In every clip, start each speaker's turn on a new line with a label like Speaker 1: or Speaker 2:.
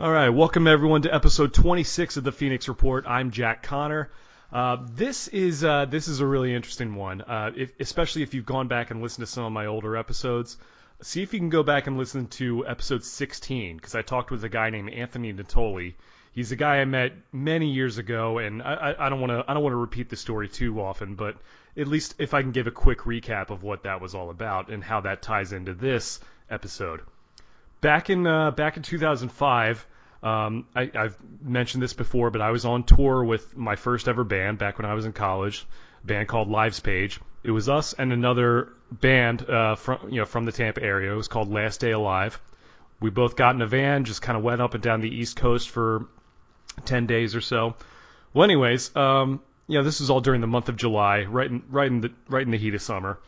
Speaker 1: All right, welcome everyone to episode 26 of the Phoenix Report. I'm Jack Connor. This is a really interesting one, especially if you've gone back and listened to some of my older episodes. See if you can go back and listen to episode 16, because I talked with a guy named Anthony Natoli. He's a guy I met many years ago, and I don't want to repeat the story too often, but at least if I can give a quick recap of what that was all about and how that ties into this episode. Back in 2005, I've mentioned this before, but I was on tour with my first ever band back when I was in college, a band called Lives Page. It was us and another band from the Tampa area. It was called Last Day Alive. We both got in a van, just kind of went up and down the East Coast for 10 days or so. Well, anyways, this was all during the month of July, right in the heat of summer.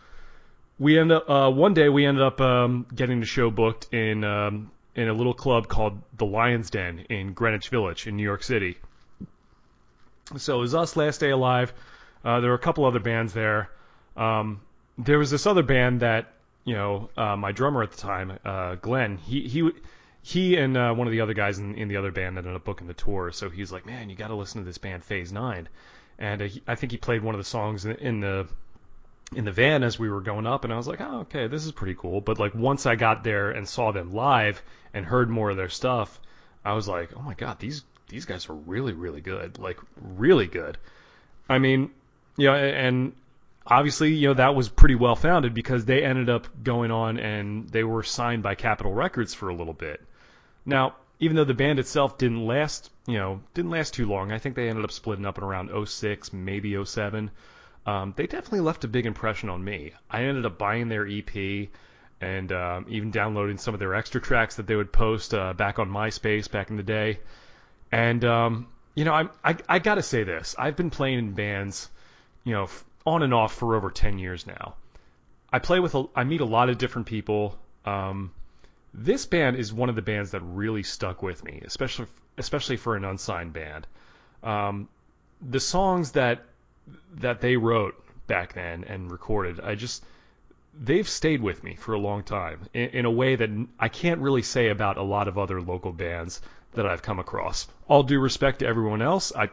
Speaker 1: One day we ended up getting the show booked in a little club called the Lion's Den in Greenwich Village in New York City. So it was us, Last Day Alive. There were a couple other bands there. There was this other band that my drummer at the time, Glenn, he and one of the other guys in the other band ended up booking the tour. So he's like, man, you got to listen to this band Phase 9. And I think he played one of the songs in the van as we were going up, and I was like, oh, okay, this is pretty cool. But like once I got there and saw them live and heard more of their stuff, I was like, oh my god, these guys are really, really good, like really good. I mean, and obviously, that was pretty well founded because they ended up going on and they were signed by Capitol Records for a little bit. Now, even though the band itself didn't last too long, I think they ended up splitting up in around 06, maybe 07. They definitely left a big impression on me. I ended up buying their EP and even downloading some of their extra tracks that they would post back on MySpace back in the day. And I gotta say this: I've been playing in bands, on and off for over 10 years now. I meet a lot of different people. This band is one of the bands that really stuck with me, especially for an unsigned band. The songs that they wrote back then and recorded, they've stayed with me for a long time in a way that I can't really say about a lot of other local bands that I've come across. All due respect to everyone else, I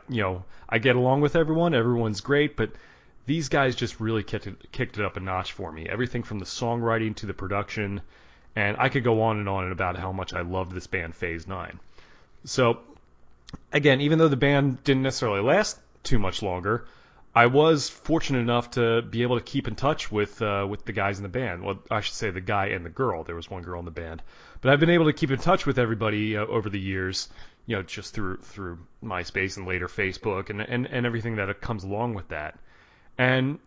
Speaker 1: get along with everyone, everyone's great, but these guys just really kicked it up a notch for me. Everything from the songwriting to the production, and I could go on and about how much I loved this band Phase 9. So, again, even though the band didn't necessarily last too much longer, I was fortunate enough to be able to keep in touch with the guys in the band. Well, I should say the guy and the girl. There was one girl in the band, but I've been able to keep in touch with everybody over the years. Just through MySpace and later Facebook and everything that comes along with that. And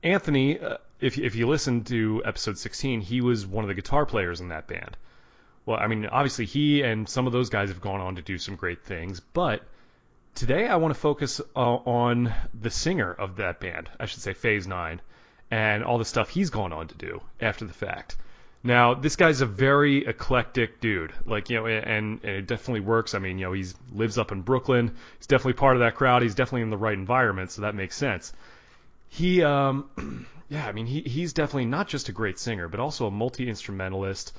Speaker 1: Anthony, if you listen to episode 16, he was one of the guitar players in that band. Well, I mean, obviously he and some of those guys have gone on to do some great things, but today I want to focus on the singer of that band, I should say Phase 9, and all the stuff he's gone on to do after the fact. Now, this guy's a very eclectic dude, and it definitely works. I mean, he lives up in Brooklyn. He's definitely part of that crowd. He's definitely in the right environment, so that makes sense. He's definitely not just a great singer, but also a multi-instrumentalist,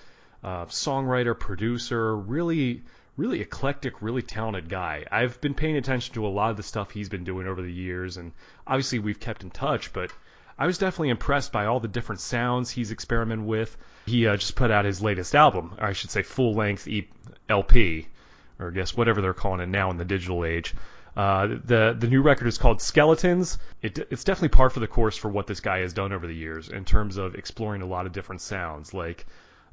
Speaker 1: songwriter, producer, really eclectic, really talented guy. I've been paying attention to a lot of the stuff he's been doing over the years, and obviously we've kept in touch, but I was definitely impressed by all the different sounds he's experimented with. He just put out his latest album, or I should say full-length LP, or I guess whatever they're calling it now in the digital age. The new record is called Skeletons. It's definitely par for the course for what this guy has done over the years in terms of exploring a lot of different sounds, like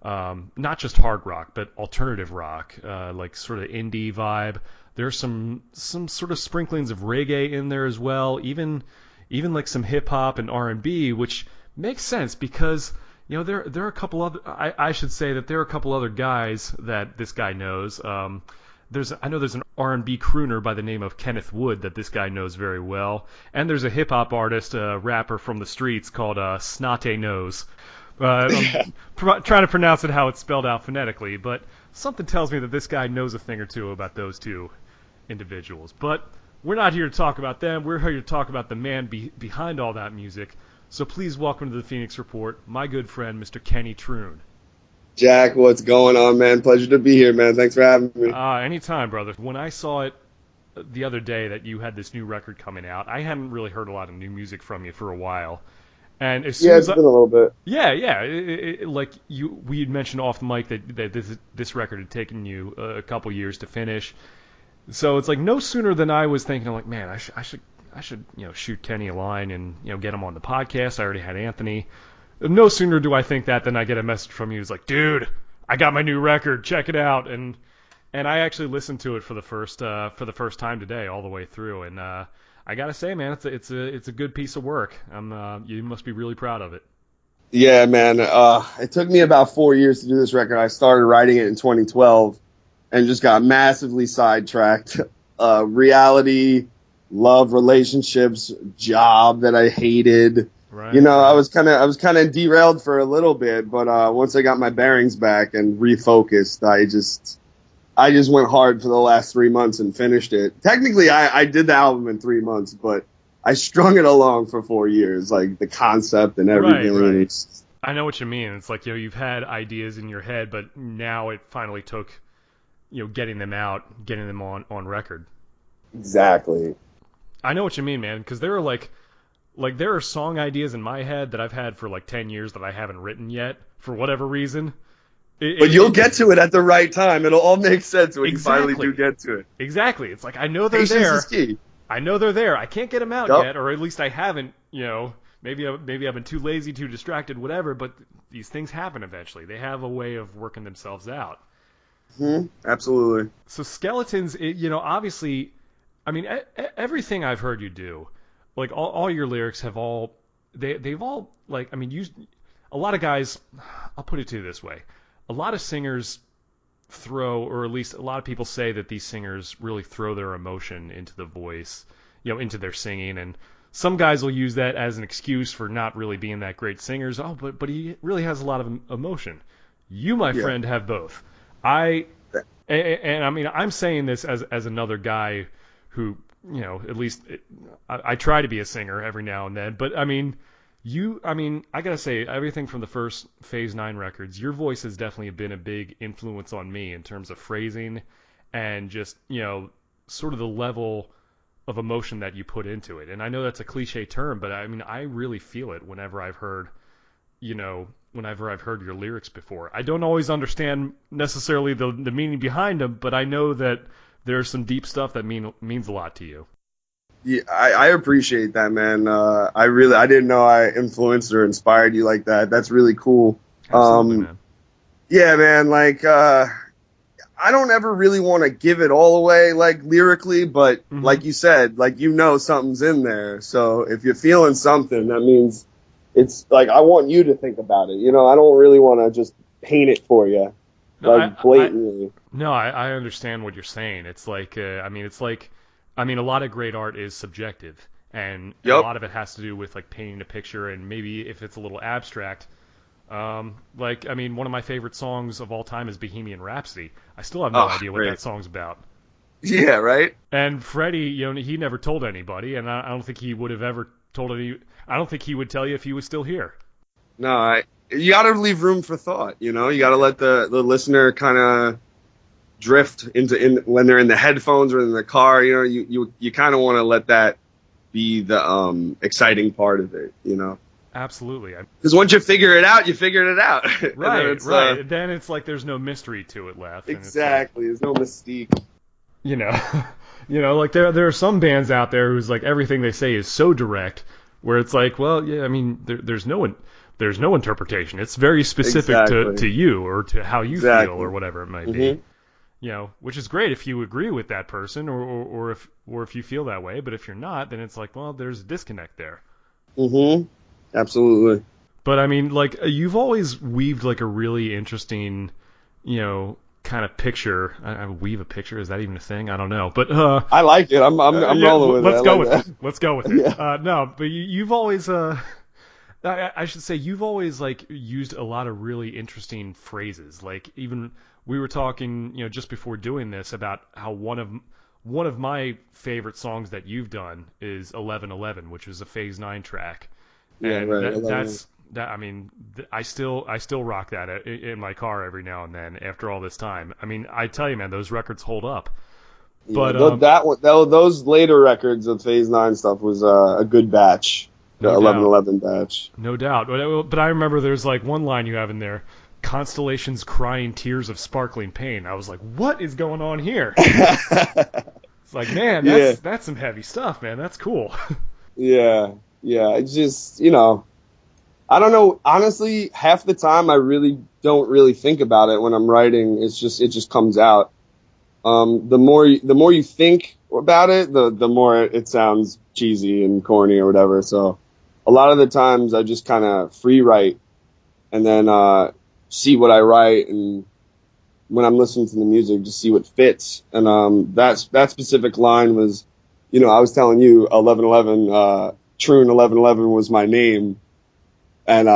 Speaker 1: not just hard rock, but alternative rock, like sort of indie vibe. There's some sort of sprinklings of reggae in there as well, even like some hip hop and R&B, which makes sense because there are a couple other. I should say that there are a couple other guys that this guy knows. I know there's an R&B crooner by the name of Kenneth Wood that this guy knows very well, and there's a hip hop artist, rapper from the streets called Snotty Nose. I'm trying to pronounce it how it's spelled out phonetically, but something tells me that this guy knows a thing or two about those two individuals. But we're not here to talk about them. We're here to talk about the man behind all that music. So please welcome to the Phoenix Report, my good friend, Mr. Kenny Truhn.
Speaker 2: Jack, what's going on, man? Pleasure to be here, man. Thanks for having me.
Speaker 1: Anytime, brother. When I saw it the other day that you had this new record coming out, I hadn't really heard a lot of new music from you for a while. And as soon
Speaker 2: Yeah,
Speaker 1: as
Speaker 2: it's been a little bit.
Speaker 1: yeah, like we had mentioned off the mic that this record had taken you a couple years to finish. So it's like no sooner than I was thinking, like, man, I should shoot Kenny a line and get him on the podcast. I already had Anthony. No sooner do I think that than I get a message from you. It's like, dude, I got my new record. Check it out. And I actually listened to it for the first time today, all the way through. And I gotta say, man, it's a good piece of work. You must be really proud of it.
Speaker 2: Yeah, man. It took me about 4 years to do this record. I started writing it in 2012 and just got massively sidetracked. Reality, love, relationships, job that I hated.
Speaker 1: Right.
Speaker 2: I was kind of derailed for a little bit, but once I got my bearings back and refocused, I just went hard for the last 3 months and finished it. Technically, I did the album in 3 months, but I strung it along for 4 years, like the concept and everything.
Speaker 1: Right. I know what you mean. It's like you've had ideas in your head, but now it finally took getting them out, getting them on record.
Speaker 2: Exactly.
Speaker 1: I know what you mean, man, because there are like there are song ideas in my head that I've had for like 10 years that I haven't written yet for whatever reason.
Speaker 2: But you'll get to it at the right time. It'll all make sense when you finally do get to it.
Speaker 1: Exactly. It's like I know they're
Speaker 2: Patience
Speaker 1: there.
Speaker 2: is key.
Speaker 1: I know they're there. I can't get them out
Speaker 2: Yep.
Speaker 1: yet, or at least I haven't. Maybe I've been too lazy, too distracted, whatever. But these things happen eventually. They have a way of working themselves out.
Speaker 2: Absolutely.
Speaker 1: So Skeletons, obviously, I mean, everything I've heard you do, like all your lyrics have they've all like, I mean, a lot of guys. I'll put it to you this way: a lot of singers throw, or at least a lot of people say that these singers really throw their emotion into the voice, into their singing, and some guys will use that as an excuse for not really being that great singers. Oh, but he really has a lot of emotion. You, my friend, have both. And I mean, I'm saying this as another guy who, at least I try to be a singer every now and then, but I mean, I gotta say, everything from the first Phase 9 records, your voice has definitely been a big influence on me in terms of phrasing and just, sort of the level of emotion that you put into it. And I know that's a cliche term, but I mean, I really feel it whenever I've heard your lyrics before. I don't always understand necessarily the meaning behind them, but I know that there's some deep stuff that means a lot to you.
Speaker 2: Yeah, I appreciate that, man. I didn't know I influenced or inspired you like that. That's really cool.
Speaker 1: Absolutely, man.
Speaker 2: Yeah, man. Like, I don't ever really want to give it all away, like lyrically, but like you said, like something's in there. So if you're feeling something, that means it's like I want you to think about it. I don't really want to just paint it for you, blatantly.
Speaker 1: I understand what you're saying. It's like, a lot of great art is subjective, and a lot of it has to do with like painting a picture, and maybe if it's a little abstract. One of my favorite songs of all time is Bohemian Rhapsody. I still have no idea what that song's about.
Speaker 2: Yeah, right?
Speaker 1: And Freddie, he never told anybody, and I don't think he would have ever told any. I don't think he would tell you if he was still here.
Speaker 2: No, you got to leave room for thought. You got to let the listener kind of drift when they're in the headphones or in the car. You kind of want to let that be the exciting part of it.
Speaker 1: Absolutely.
Speaker 2: Because once you figure it out, you figured it out.
Speaker 1: Right, right. Then it's like there's no mystery to it left.
Speaker 2: Exactly. There's no mystique.
Speaker 1: Like there are some bands out there who's like everything they say is so direct, where it's like, well, yeah, I mean, there's no interpretation. It's very specific to you or to how you feel or whatever it might be. Which is great if you agree with that person or if you feel that way. But if you're not, then it's like, well, there's a disconnect there.
Speaker 2: Absolutely.
Speaker 1: But I mean, like, you've always weaved like a really interesting, kind of picture. I weave a picture. Is that even a thing? I don't know. But
Speaker 2: I like it. I'm rolling with it.
Speaker 1: Let's go with it. Let's go with it. Yeah. No, but you've always I should say you've always like used a lot of really interesting phrases. Like even we were talking, just before doing this about how one of my favorite songs that you've done is 1111, which was a Phase 9 track.
Speaker 2: Yeah,
Speaker 1: and
Speaker 2: right.
Speaker 1: I mean, I still rock that in my car every now and then after all this time. I mean, I tell you, man, those records hold up.
Speaker 2: Yeah,
Speaker 1: But
Speaker 2: those later records of Phase 9 stuff was a good batch. The
Speaker 1: No doubt.
Speaker 2: 1111 batch.
Speaker 1: No doubt. But I remember there's like one line you have in there, "Constellations crying tears of sparkling pain." I was like, what is going on here? It's like, man, that's some heavy stuff, man. That's cool.
Speaker 2: Yeah. It's just, I don't know. Honestly, half the time I really don't really think about it when I'm writing. It just comes out. The more you think about it, the more it sounds cheesy and corny or whatever. So a lot of the times I just kind of free write and then see what I write, and when I'm listening to the music, just see what fits. And that specific line was, I was telling you 1111, Truhn 1111 was my name. And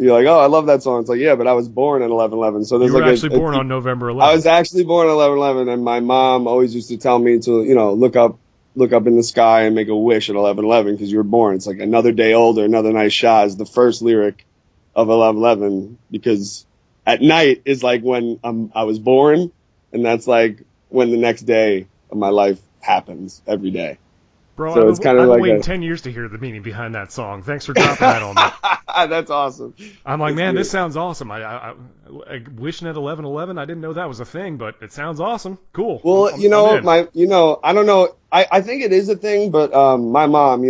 Speaker 2: you're like, oh, I love that song. It's like, yeah, but I was born in 1111. So there's
Speaker 1: you were actually born on November 11th.
Speaker 2: I was actually born in 1111, and my mom always used to tell me to, look up in the sky and make a wish at 1111 because you were born. It's like another day older, another nice shot is the first lyric of 1111, because at night is like when I was born, and that's like when the next day of my life happens every day.
Speaker 1: Bro,
Speaker 2: so it's kind of
Speaker 1: I've
Speaker 2: like
Speaker 1: been waiting 10 years to hear the meaning behind that song. Thanks for dropping that on me.
Speaker 2: That's awesome.
Speaker 1: I'm like, man, this sounds awesome. I wishing at 1111. I didn't know that was a thing, but it sounds awesome. Cool.
Speaker 2: Well,
Speaker 1: I'm in.
Speaker 2: I don't know. I think it is a thing, but my mom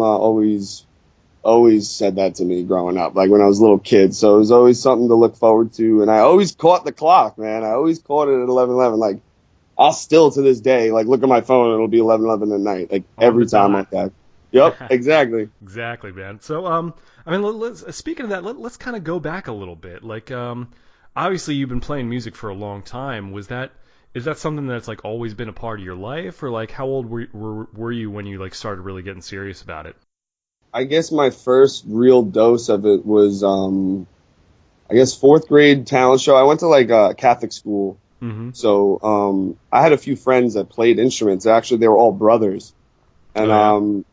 Speaker 2: always said that to me growing up, like when I was a little kid. So it was always something to look forward to, and I always caught the clock, man. I always caught it at 11:11. Like I'll still to this day, like look at my phone, and it'll be 11:11 at night, like every time like that. Yep, exactly.
Speaker 1: Exactly, man. So, I mean, speaking of that, let's kind of go back a little bit. Like, obviously, you've been playing music for a long time. Is that something that's like always been a part of your life, or like how old were you when you like started really getting serious about it?
Speaker 2: I guess my first real dose of it was, I guess, fourth grade talent show. I went to like a Catholic school, so I had a few friends that played instruments. Actually, they were all brothers, and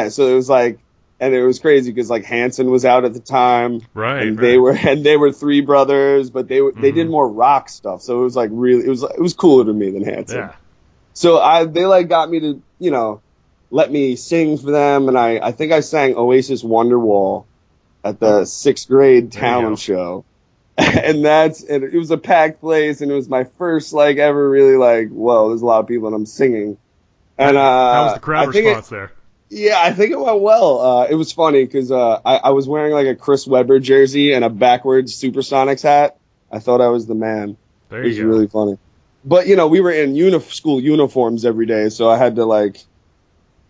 Speaker 2: so it was like, and it was crazy because like Hanson was out at the time,
Speaker 1: right?
Speaker 2: And they were three brothers, but they did more rock stuff. So it was like really, it was cooler to me than Hanson.
Speaker 1: Yeah.
Speaker 2: So they like got me to let me sing for them, and I think I sang Oasis Wonderwall at the sixth grade talent show, and it was a packed place, and it was my first like ever really like, whoa, there's a lot of people and I'm singing. And
Speaker 1: how was the crowd response there?
Speaker 2: Yeah, I think it went well. It was funny because I was wearing like a Chris Webber jersey and a backwards Supersonics hat. I thought I was the man.
Speaker 1: There you go.
Speaker 2: It was really funny. But we were in school uniforms every day, so I had to like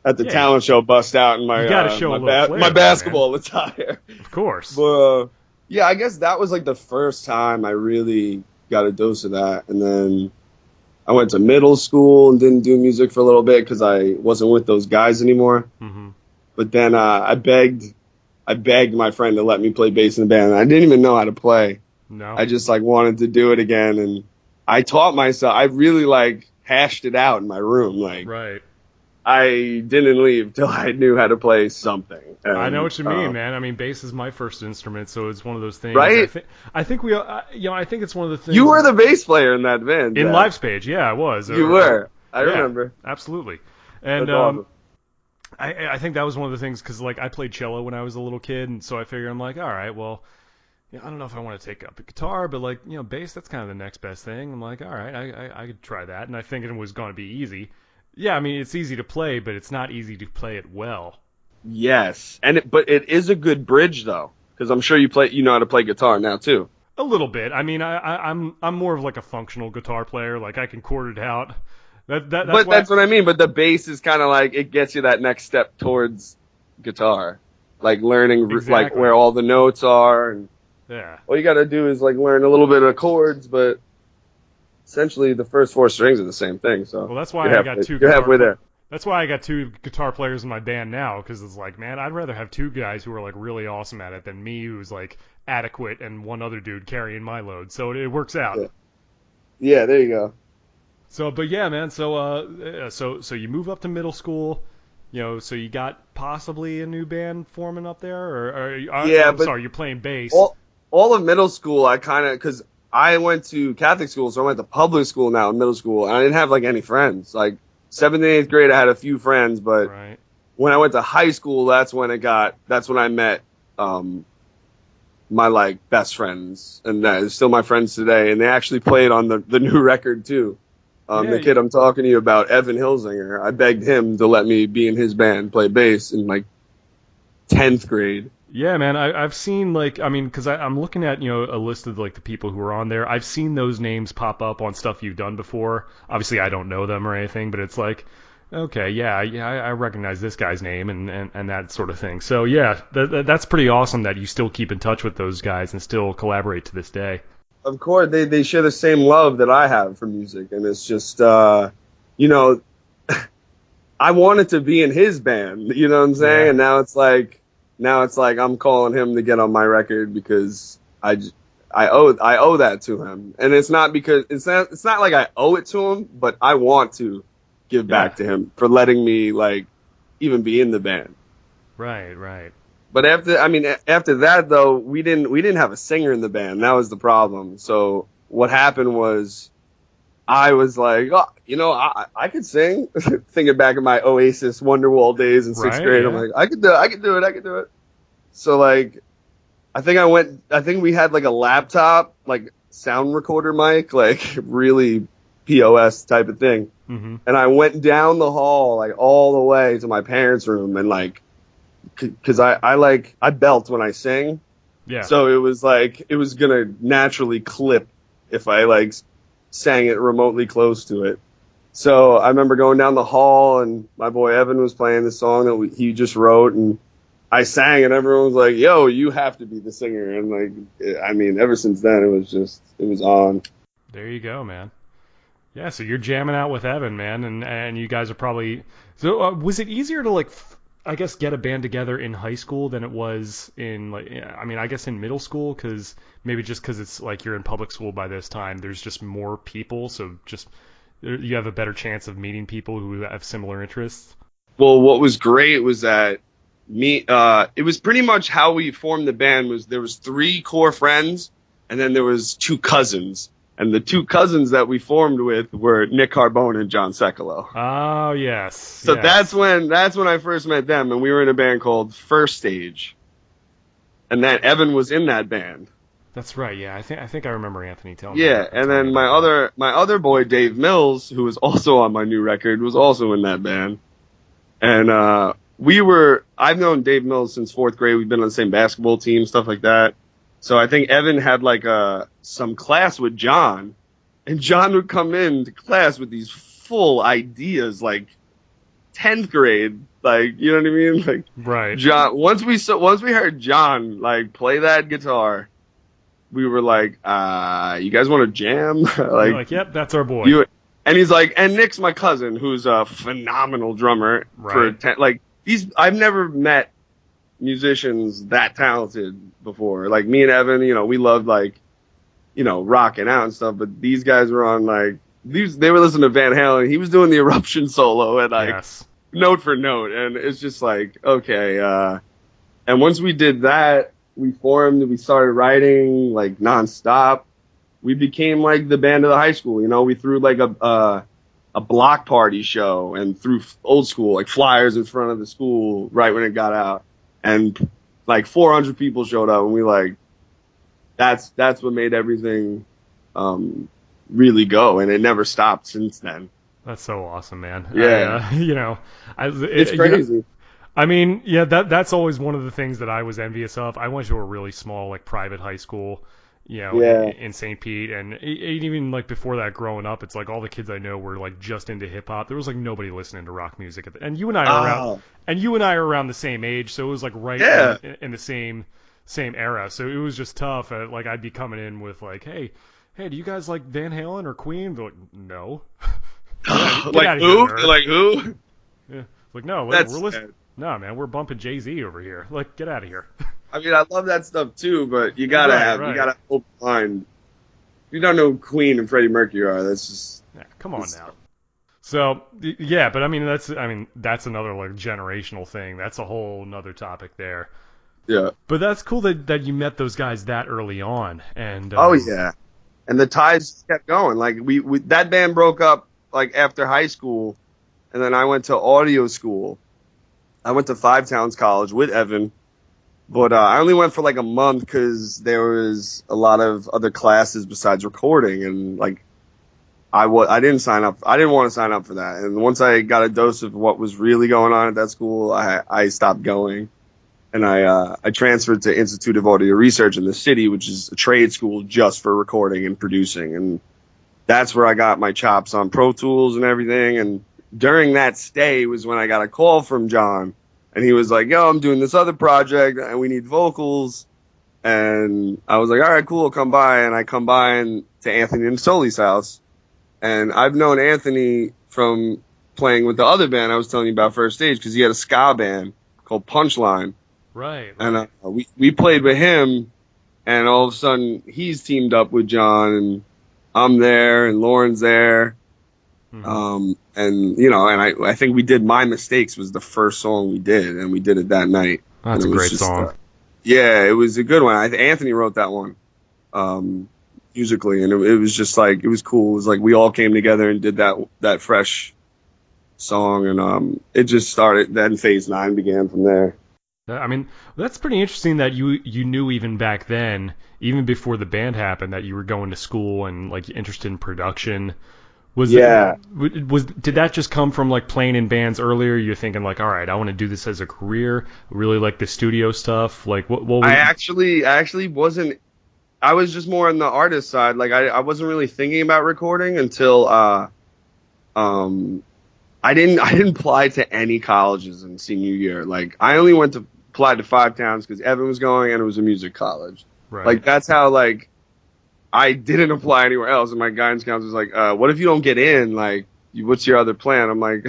Speaker 2: at the talent show bust out in my
Speaker 1: you gotta show
Speaker 2: my basketball attire.
Speaker 1: Of course.
Speaker 2: But I guess that was like the first time I really got a dose of that, and then I went to middle school and didn't do music for a little bit because I wasn't with those guys anymore. Mm-hmm. But then I begged my friend to let me play bass in the band. I didn't even know how to play.
Speaker 1: No.
Speaker 2: I just like wanted to do it again, and I taught myself. I really like hashed it out in my room. Like,
Speaker 1: right.
Speaker 2: I didn't leave till I knew how to play something. And,
Speaker 1: I know what you mean, man. I mean, bass is my first instrument, so it's one of those things.
Speaker 2: Right?
Speaker 1: I think I think it's one of the things.
Speaker 2: You were the bass player in that band.
Speaker 1: In Live Page, yeah, I was.
Speaker 2: You were. I remember.
Speaker 1: Absolutely. And
Speaker 2: awesome.
Speaker 1: I think that was one of the things because like I played cello when I was a little kid, and so I figured I'm like, all right, well, I don't know if I want to take up a guitar, but like bass, that's kind of the next best thing. I'm like, all right, I could try that, and I think it was going to be easy. Yeah, I mean, it's easy to play, but it's not easy to play it well.
Speaker 2: Yes, but it is a good bridge though, because I'm sure you know how to play guitar now too.
Speaker 1: A little bit. I mean, I'm more of like a functional guitar player. Like I can chord it out. That's
Speaker 2: what I mean. But the bass is kind of like it gets you that next step towards guitar, like learning like where all the notes are, and all you got to do is like learn a little bit of chords, but essentially the first four strings are the same thing. So
Speaker 1: that's why I got two.
Speaker 2: You're halfway there.
Speaker 1: That's why I got two guitar players in my band now, because it's like, man, I'd rather have two guys who are like really awesome at it than me, who's like adequate, and one other dude carrying my load. So it works out.
Speaker 2: Yeah, there you go.
Speaker 1: So, but yeah, man. So you move up to middle school, So you got possibly a new band forming up there,
Speaker 2: Yeah,
Speaker 1: I'm
Speaker 2: but
Speaker 1: sorry, you're playing bass.
Speaker 2: all of middle school, I kind of, because I went to Catholic school, so I went to public school now in middle school, and I didn't have like any friends. Like 7th and 8th grade, I had a few friends, but
Speaker 1: Right.
Speaker 2: when I went to high school, that's when I met my like best friends, and they're still my friends today, and they actually played on the new record too. The kid I'm talking to you about, Evan Hilsinger, I begged him to let me be in his band, play bass in like 10th grade.
Speaker 1: Yeah, man, I've seen because I'm looking at a list of like the people who are on there. I've seen those names pop up on stuff you've done before. Obviously, I don't know them or anything, but it's like, okay, yeah, I recognize this guy's name and that sort of thing. So yeah, that's pretty awesome that you still keep in touch with those guys and still collaborate to this day.
Speaker 2: Of course, they share the same love that I have for music, and it's just I wanted to be in his band, you know what I'm saying?
Speaker 1: Yeah.
Speaker 2: And now it's like I'm calling him to get on my record because I owe that to him, and it's not because it's not like I owe it to him, but I want to give back to him for letting me like even be in the band.
Speaker 1: Right.
Speaker 2: But after that though, we didn't have a singer in the band. That was the problem. So what happened was I was like, I could sing. Thinking back in my Oasis Wonderwall days in 6th grade,
Speaker 1: yeah.
Speaker 2: I'm like, I could do it. So like, I think we had like a laptop, like sound recorder mic, like really POS type of thing.
Speaker 1: Mm-hmm.
Speaker 2: And I went down the hall, like all the way to my parents' room, and like, cause I belt when I sing.
Speaker 1: Yeah.
Speaker 2: So it was like, it was gonna naturally clip if I like sang it remotely close to it. So I remember going down the hall, and my boy Evan was playing the song that he just wrote, and I sang, and everyone was like, yo, you have to be the singer. And like, ever since then, it was on.
Speaker 1: There you go, man. Yeah, so you're jamming out with Evan, man, and you guys are probably... So was it easier to, like, I guess, get a band together in high school than it was in, like, I guess in middle school? Because maybe just because it's, like, you're in public school by this time, there's just more people, so just you have a better chance of meeting people who have similar interests?
Speaker 2: Well, what was great was that it was pretty much how we formed the band. There was 3 core friends, and then there was 2 cousins. And the 2 cousins that we formed with were Nick Carbone and John Sekulow.
Speaker 1: Oh, yes.
Speaker 2: So that's when I first met them, and we were in a band called First Stage. And then Evan was in that band.
Speaker 1: That's right, yeah. I think I remember Anthony telling me.
Speaker 2: Yeah, and then my other boy, Dave Mills, who was also on my new record, was also in that band. And I've known Dave Mills since 4th grade. We've been on the same basketball team, stuff like that. So I think Evan had like some class with John, and John would come into class with these full ideas, like 10th grade, like, you know what I mean? Like,
Speaker 1: right.
Speaker 2: John. Once we heard John like play that guitar, we were like, you guys want to jam?
Speaker 1: like, yep, that's our boy.
Speaker 2: And he's like, and Nick's my cousin, who's a phenomenal drummer.
Speaker 1: Right.
Speaker 2: I've never met musicians that talented before. Like me and Evan, we loved like, rocking out and stuff, but these guys were on like they were listening to Van Halen. He was doing the Eruption solo and like note for note, and it's just like, okay. And once we did that, we started writing like nonstop. We became like the band of the high school. We threw like a block party show and threw old school like flyers in front of the school right when it got out. And like 400 people showed up, and we like, that's what made everything really go, and it never stopped since then.
Speaker 1: That's so awesome, man.
Speaker 2: Yeah,
Speaker 1: it's
Speaker 2: crazy.
Speaker 1: That's always one of the things that I was envious of. I went to a really small like private high school, in St. Pete, and even like before that, growing up, it's like all the kids I know were like just into hip hop. There was like nobody listening to rock music, and you and I are around the same age, so it was like right in the same era. So it was just tough. Like I'd be coming in with like, hey, do you guys like Van Halen or Queen? They're like, no.
Speaker 2: Like who? Like who?
Speaker 1: Yeah. Like no, we're listening. No, man, we're bumping Jay-Z over here. Like, get out of here.
Speaker 2: I love that stuff too, but you gotta open mind. If you don't know who Queen and Freddie Mercury are, that's just...
Speaker 1: Yeah, come on now. So yeah, but I mean that's another like generational thing. That's a whole another topic there.
Speaker 2: Yeah.
Speaker 1: But that's cool that you met those guys that early on, and
Speaker 2: Oh yeah. And the ties kept going. Like we that band broke up like after high school, and then I went to audio school. I went to Five Towns College with Evan, but I only went for like a month because there was a lot of other classes besides recording, and like I didn't sign up. I didn't want to sign up for that. And once I got a dose of what was really going on at that school, I stopped going. And I transferred to Institute of Audio Research in the city, which is a trade school just for recording and producing. And that's where I got my chops on Pro Tools and everything. And during that stay was when I got a call from John. And he was like, yo, I'm doing this other project and we need vocals. And I was like, all right, cool, I'll come by. And I come by to Anthony and Soli's house. And I've known Anthony from playing with the other band I was telling you about First Stage, because he had a ska band called Punchline.
Speaker 1: Right.
Speaker 2: And we played with him, and all of a sudden he's teamed up with John, and I'm there, and Lauren's there. Mm-hmm. And you know, and I think we did My Mistakes was the first song we did, and we did it that night.
Speaker 1: That's a great song.
Speaker 2: Yeah, it was a good one. Anthony wrote that one. Musically, and it was just like, it was cool. It was like we all came together and did that fresh song, and it just started. Then Phase 9 began from there.
Speaker 1: I mean, that's pretty interesting that you knew even back then, even before the band happened, that you were going to school and like interested in production. Did that just come from like playing in bands earlier? You're thinking like, all right, I want to do this as a career. I really like the studio stuff. Like what
Speaker 2: I actually wasn't. I was just more on the artist side. Like I wasn't really thinking about recording until I didn't apply to any colleges in senior year. Like I only applied to Five Towns because Evan was going and it was a music college.
Speaker 1: Right.
Speaker 2: Like that's how like I didn't apply anywhere else. And my guidance counselor was like, what if you don't get in? Like, what's your other plan? I'm like,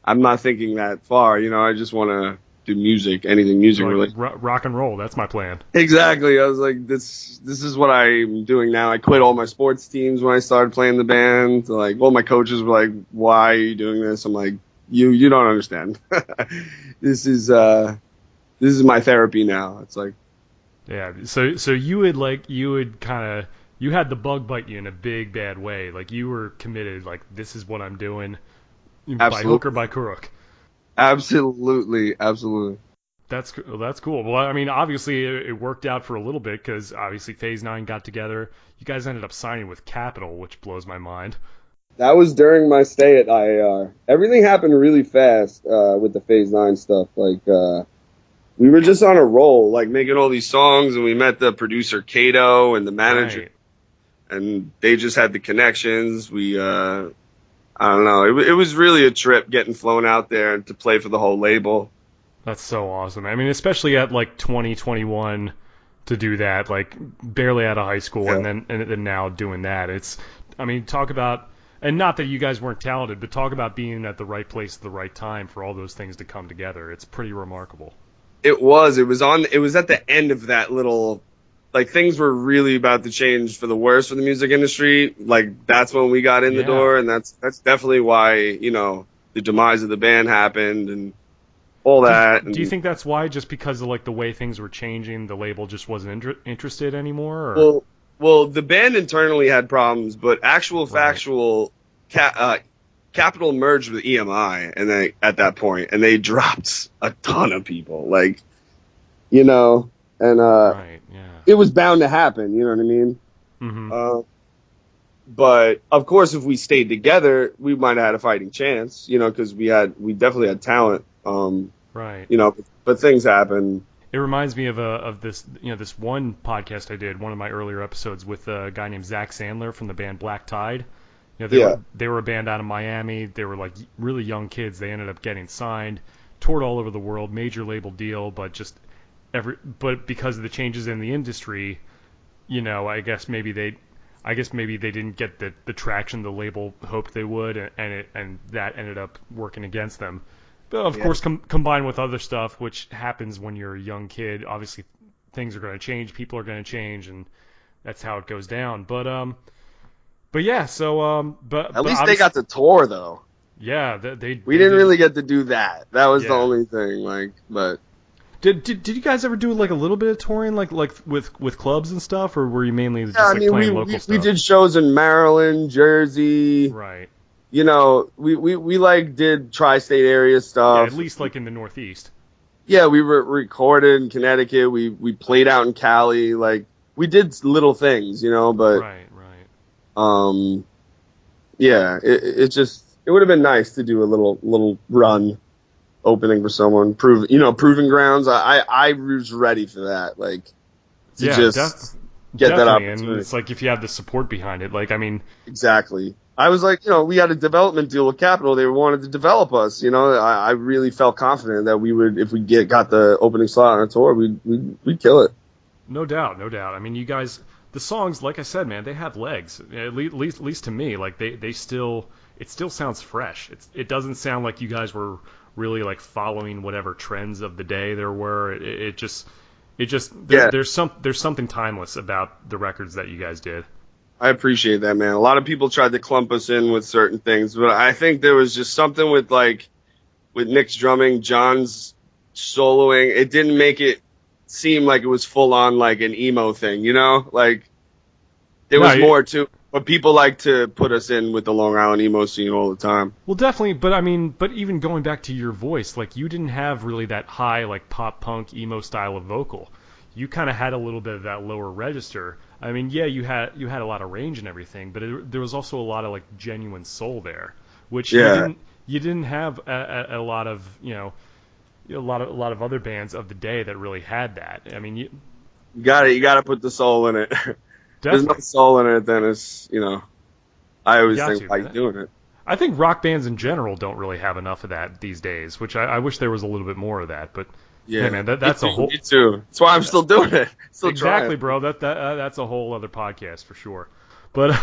Speaker 2: I'm not thinking that far. You know, I just want to do music, anything music related.
Speaker 1: Rock and roll, that's my plan.
Speaker 2: Exactly. I was like, this is what I'm doing now. I quit all my sports teams when I started playing the band. Like, all my coaches were like, why are you doing this? I'm like, you don't understand. This is my therapy now. It's like,
Speaker 1: yeah. So you had the bug bite you in a big bad way. Like you were committed. Like this is what I'm doing, by hook or by crook.
Speaker 2: Absolutely.
Speaker 1: That's cool. Well, I mean, obviously it worked out for a little bit because obviously Phase 9 got together. You guys ended up signing with Capitol, which blows my mind.
Speaker 2: That was during my stay at IAR. Everything happened really fast with the Phase 9 stuff. Like we were just on a roll, like making all these songs, and we met the producer Kato and the manager, right. And they just had the connections. We I don't know. It was really a trip getting flown out there and to play for the whole label.
Speaker 1: That's so awesome. I mean, especially at like 2021 to do that, like barely out of high school, yeah. and then now doing that. I mean, talk about, and not that you guys weren't talented, but talk about being at the right place at the right time for all those things to come together. It's pretty remarkable. It was at the end of that little, like things were really about to change for the worse for the music industry. Like that's when we got in the door, and that's definitely why, you know, the demise of the band happened and all that. Do you think that's why? Just because of like the way things were changing, the label just wasn't interested anymore? Or?
Speaker 2: Well, the band internally had problems, but factual, Capitol merged with EMI, and at that point, and they dropped a ton of people, like, you know, and
Speaker 1: right, yeah.
Speaker 2: It was bound to happen, you know what I mean?
Speaker 1: Mm-hmm.
Speaker 2: But of course, if we stayed together, we might have had a fighting chance, you know, because we definitely had talent,
Speaker 1: right?
Speaker 2: You know, but things happen.
Speaker 1: It reminds me of this, you know, this one podcast I did, one of my earlier episodes with a guy named Zach Sandler from the band Black Tide. You know, they were a band out of Miami. They were like really young kids. They ended up getting signed, toured all over the world, major label deal, but because of the changes in the industry, you know, I guess maybe they didn't get the traction the label hoped they would, and that ended up working against them. But of course, combined with other stuff, which happens when you're a young kid, obviously things are going to change, people are going to change, and that's how it goes down. But yeah, so but
Speaker 2: at least they got to tour though.
Speaker 1: Yeah,
Speaker 2: we didn't really get to do that. That was the only thing. Like, but
Speaker 1: did you guys ever do like a little bit of touring, like with clubs and stuff, or were you mainly just like playing local stuff?
Speaker 2: We did shows in Maryland, Jersey.
Speaker 1: Right.
Speaker 2: You know, we like did tri-state area stuff.
Speaker 1: Yeah, at least like in the Northeast.
Speaker 2: Yeah, we recorded in Connecticut. We played out in Cali. Like, we did little things, you know, but
Speaker 1: right.
Speaker 2: Yeah, it would have been nice to do a little run opening for someone, proving grounds. I was ready for that, like, to get that opportunity.
Speaker 1: And it's like if you have the support behind it, like, I mean,
Speaker 2: exactly. I was like, we had a development deal with Capitol. They wanted to develop us. I really felt confident that we would, if we got the opening slot on a tour, we'd kill it.
Speaker 1: No doubt. I mean, you guys, the songs, like I said, man, they have legs. At least to me, like it still sounds fresh. It doesn't sound like you guys were really like following whatever trends of the day there were. There's something timeless about the records that you guys did.
Speaker 2: I appreciate that, man. A lot of people tried to clump us in with certain things, but I think there was just something with Nick's drumming, John's soloing. It didn't make it seem like it was full on like an emo thing, Like, there was more to it, but people like to put us in with the Long Island emo scene all the time.
Speaker 1: Well, definitely, but even going back to your voice, like, you didn't have really that high like pop punk emo style of vocal. You kind of had a little bit of that lower register. I mean, yeah, you had a lot of range and everything, but there was also a lot of like genuine soul there, which you didn't have a lot of a lot of other bands of the day that really had that. I mean, you
Speaker 2: got to put the soul in it. There's no soul in it, then it's I always think, why are you doing it?
Speaker 1: I think rock bands in general don't really have enough of that these days, which I wish there was a little bit more of that, but. Yeah, man, that's a whole.
Speaker 2: Me too. That's why I'm still doing it. Still
Speaker 1: exactly,
Speaker 2: trying.
Speaker 1: Bro. That's a whole other podcast for sure. But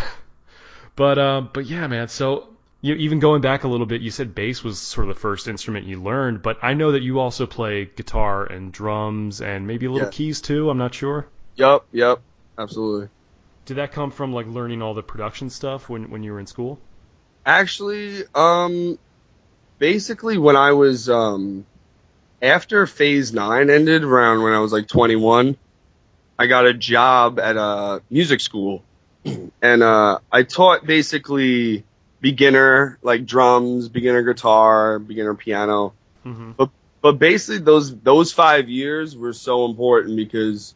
Speaker 1: yeah, man. So even going back a little bit, you said bass was sort of the first instrument you learned, but I know that you also play guitar and drums and maybe a little keys too. I'm not sure.
Speaker 2: Yep, absolutely.
Speaker 1: Did that come from like learning all the production stuff when you were in school?
Speaker 2: Actually, basically when I was after Phase 9 ended, around when I was like 21, I got a job at a music school. And I taught basically beginner, like drums, beginner guitar, beginner piano. Mm-hmm. But basically those 5 years were so important because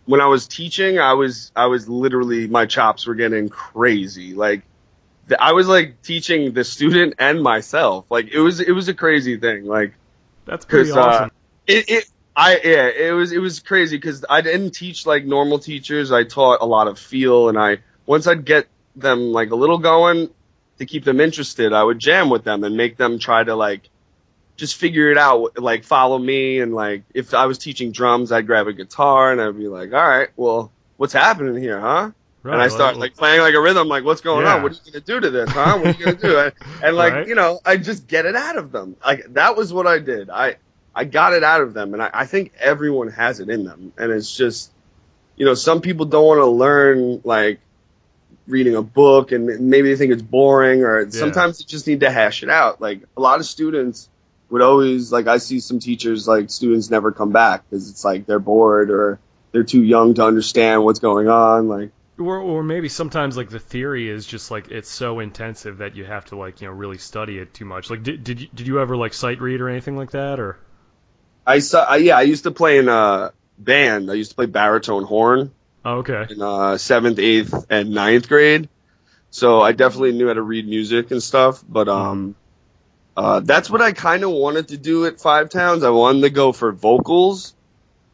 Speaker 2: when I was teaching, I was literally, my chops were getting crazy. Like, I was like teaching the student and myself. Like, it was a crazy thing. Like,
Speaker 1: that's pretty awesome.
Speaker 2: It was crazy because I didn't teach like normal teachers. I taught a lot of feel, and once I'd get them like a little going to keep them interested, I would jam with them and make them try to like just figure it out, like follow me. And like if I was teaching drums, I'd grab a guitar and I'd be like, all right, well, what's happening here, huh? Right, and I start like playing like a rhythm, like, what's going on? What are you going to do to this, huh? What are you going to do? And like, right. I just get it out of them. Like, that was what I did. I got it out of them, and I think everyone has it in them. And it's just, some people don't want to learn, like, reading a book, and maybe they think it's boring, or sometimes you just need to hash it out. Like, a lot of students would always, like, I see some teachers, like, students never come back because it's like they're bored or they're too young to understand what's going on, like.
Speaker 1: Or maybe sometimes like the theory is just like it's so intensive that you have to like really study it too much. Like did you ever like sight read or anything like that, or?
Speaker 2: I used to play in a band. I used to play baritone horn.
Speaker 1: Oh, okay.
Speaker 2: In 7th, 8th, and 9th grade, so I definitely knew how to read music and stuff. But that's what I kind of wanted to do at Five Towns. I wanted to go for vocals,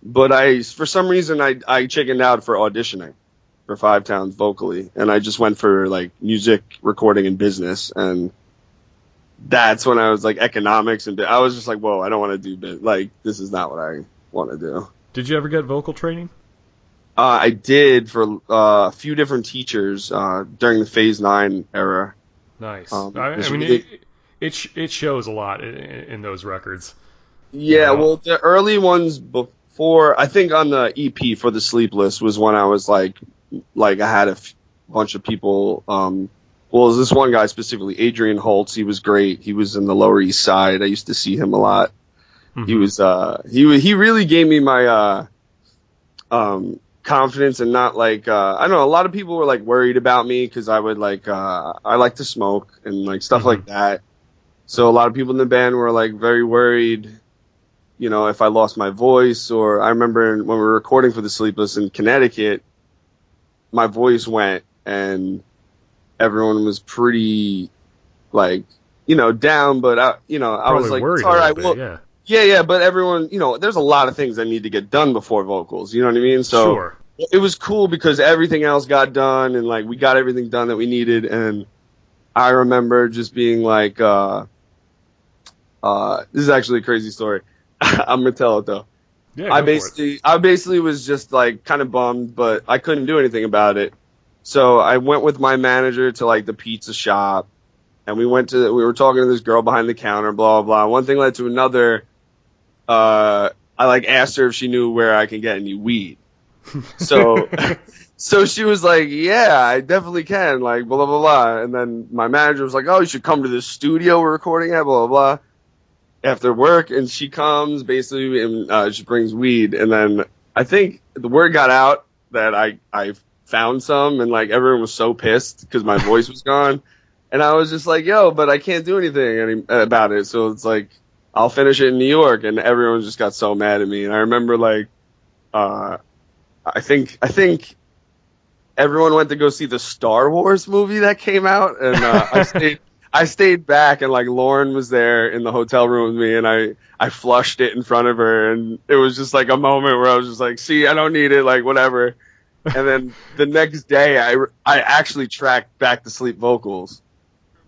Speaker 2: but for some reason I chickened out for auditioning for Five Towns vocally, and I just went for like music recording and business, and that's when I was like economics, and I was just like, whoa, I don't want to do like this is not what I want to do.
Speaker 1: Did you ever get vocal training?
Speaker 2: I did for a few different teachers during the Phase 9 era.
Speaker 1: Nice. I mean, it shows a lot in those records.
Speaker 2: Yeah, well, the early ones before, I think on the EP for the Sleepless was when I was like I had a bunch of people well, this one guy specifically, Adrian Holtz. He was great. He was in the Lower East Side. I used to see him a lot.
Speaker 1: Mm-hmm.
Speaker 2: He was he really gave me my confidence, and not like I don't know. A lot of people were like worried about me because I would like I like to smoke and like stuff like that. So a lot of people in the band were like very worried, you know, if I lost my voice. Or I remember when we were recording for the Sleepless in Connecticut, my voice went, and everyone was pretty, like, you know, down, but I was like, it's all right. Well, yeah, but everyone, you know, there's a lot of things that need to get done before vocals. You know what I mean? So
Speaker 1: sure.
Speaker 2: It was cool because everything else got done, and like we got everything done that we needed. And I remember just being like, this is actually a crazy story. I'm gonna tell it though.
Speaker 1: Yeah,
Speaker 2: I basically was just like kind of bummed, but I couldn't do anything about it. So I went with my manager to like the pizza shop, and we were talking to this girl behind the counter, blah, blah, blah. One thing led to another. I like asked her if she knew where I can get any weed. So, so she was like, yeah, I definitely can, like, blah, blah, blah. And then my manager was like, oh, you should come to the studio we're recording at, blah, blah, blah. After work, and she comes basically, and she brings weed. And then I think the word got out that I found some, and like everyone was so pissed because my voice was gone, and I was just like, yo, but I can't do anything about it, so it's like I'll finish it in New York. And everyone just got so mad at me. And I remember like I think everyone went to go see the Star Wars movie that came out, and I stayed back, and like Lauren was there in the hotel room with me, and I flushed it in front of her, and it was just like a moment where I was just like, see, I don't need it, like whatever. And then the next day, I actually tracked Back to Sleep vocals,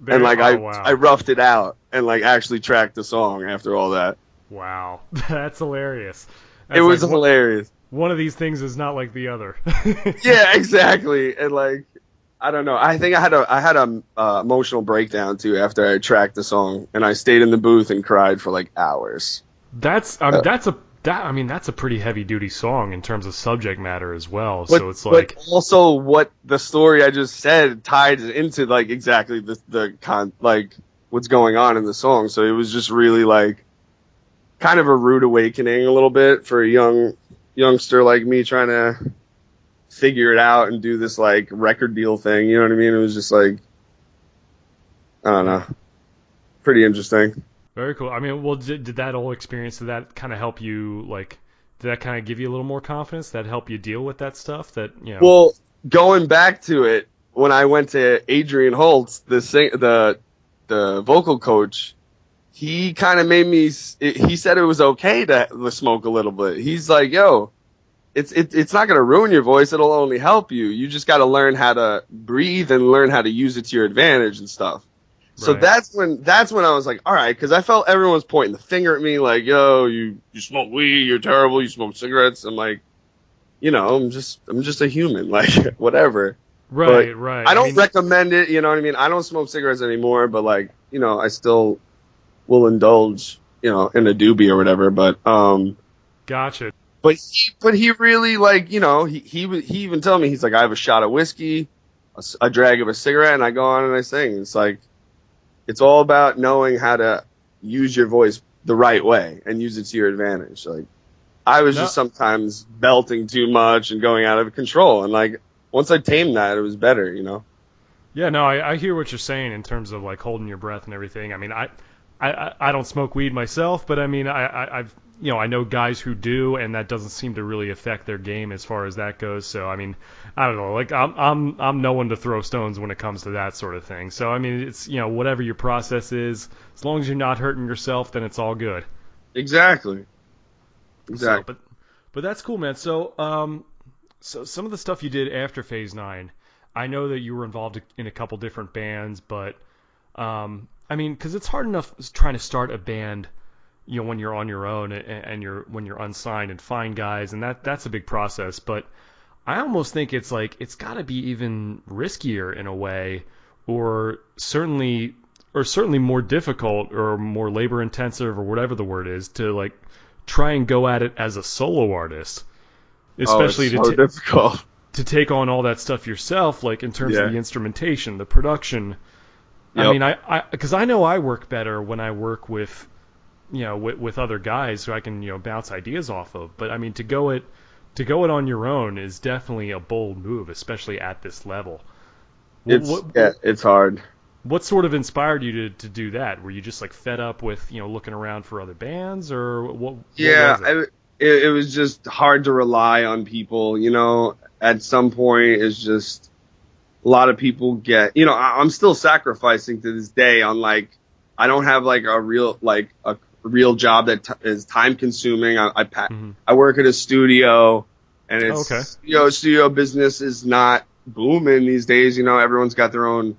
Speaker 2: and like I roughed it out and like actually tracked the song after all that.
Speaker 1: Wow, that's hilarious.
Speaker 2: It was like, hilarious.
Speaker 1: One of these things is not like the other.
Speaker 2: Yeah, exactly. And like, I don't know. I think I had a emotional breakdown too after I tracked the song, and I stayed in the booth and cried for like hours.
Speaker 1: That's a pretty heavy duty song in terms of subject matter as well. So it's like,
Speaker 2: but also what the story I just said ties into like exactly like what's going on in the song. So it was just really like kind of a rude awakening a little bit for a youngster like me trying to figure it out and do this like record deal thing. You know what I mean? It was just like, I don't know, pretty interesting.
Speaker 1: Very cool. I mean, well, did that whole experience, did that kind of help you, like, did that kind of give you a little more confidence? Did that help you deal with that stuff? That, you know?
Speaker 2: Well, going back to it, when I went to Adrian Holtz, the vocal coach, he kind of made me, he said it was okay to smoke a little bit. He's like, yo, it's not going to ruin your voice. It'll only help you. You just got to learn how to breathe and learn how to use it to your advantage and stuff. So right. That's when I was like, all right, because I felt everyone was pointing the finger at me, like, yo, you smoke weed, you're terrible, you smoke cigarettes. I'm like, you know, I'm just a human, like, whatever.
Speaker 1: Right,
Speaker 2: but
Speaker 1: right.
Speaker 2: I don't recommend it, you know what I mean? I don't smoke cigarettes anymore, but like, you know, I still will indulge, you know, in a doobie or whatever. But
Speaker 1: gotcha.
Speaker 2: But he really, like, you know, he even told me, he's like, I have a shot of whiskey, a drag of a cigarette, and I go on and I sing. It's like, it's all about knowing how to use your voice the right way and use it to your advantage. Like, I was just sometimes belting too much and going out of control. And like, once I tamed that, it was better, you know?
Speaker 1: Yeah, no, I hear what you're saying in terms of like holding your breath and everything. I mean, I don't smoke weed myself, but I mean, I've, you know, I know guys who do, and that doesn't seem to really affect their game as far as that goes. So, I mean, I don't know, like, I'm no one to throw stones when it comes to that sort of thing. So, I mean, it's, you know, whatever your process is, as long as you're not hurting yourself, then it's all good.
Speaker 2: Exactly.
Speaker 1: So, but that's cool, man. So, so some of the stuff you did after Phase 9, I know that you were involved in a couple different bands, but, I mean, because it's hard enough trying to start a band, you know, when you're on your own and when you're unsigned, and find guys, and that's a big process. But I almost think it's like, it's got to be even riskier in a way, or certainly more difficult or more labor intensive or whatever the word is, to like try and go at it as a solo artist, especially
Speaker 2: difficult
Speaker 1: to take on all that stuff yourself, like in terms of the instrumentation, the production.
Speaker 2: Yep.
Speaker 1: I mean, because I know I work better when I work with, with other guys who I can, bounce ideas off of. But I mean, to go it on your own is definitely a bold move, especially at this level.
Speaker 2: It's hard.
Speaker 1: What sort of inspired you to do that? Were you just like fed up with, looking around for other bands, or what?
Speaker 2: Yeah,
Speaker 1: what was
Speaker 2: it was just hard to rely on people. At some point, it's just a lot of people get. I'm still sacrificing to this day on like I don't have like a real job that is time consuming. I work at a studio, and it's studio business is not booming these days. Everyone's got their own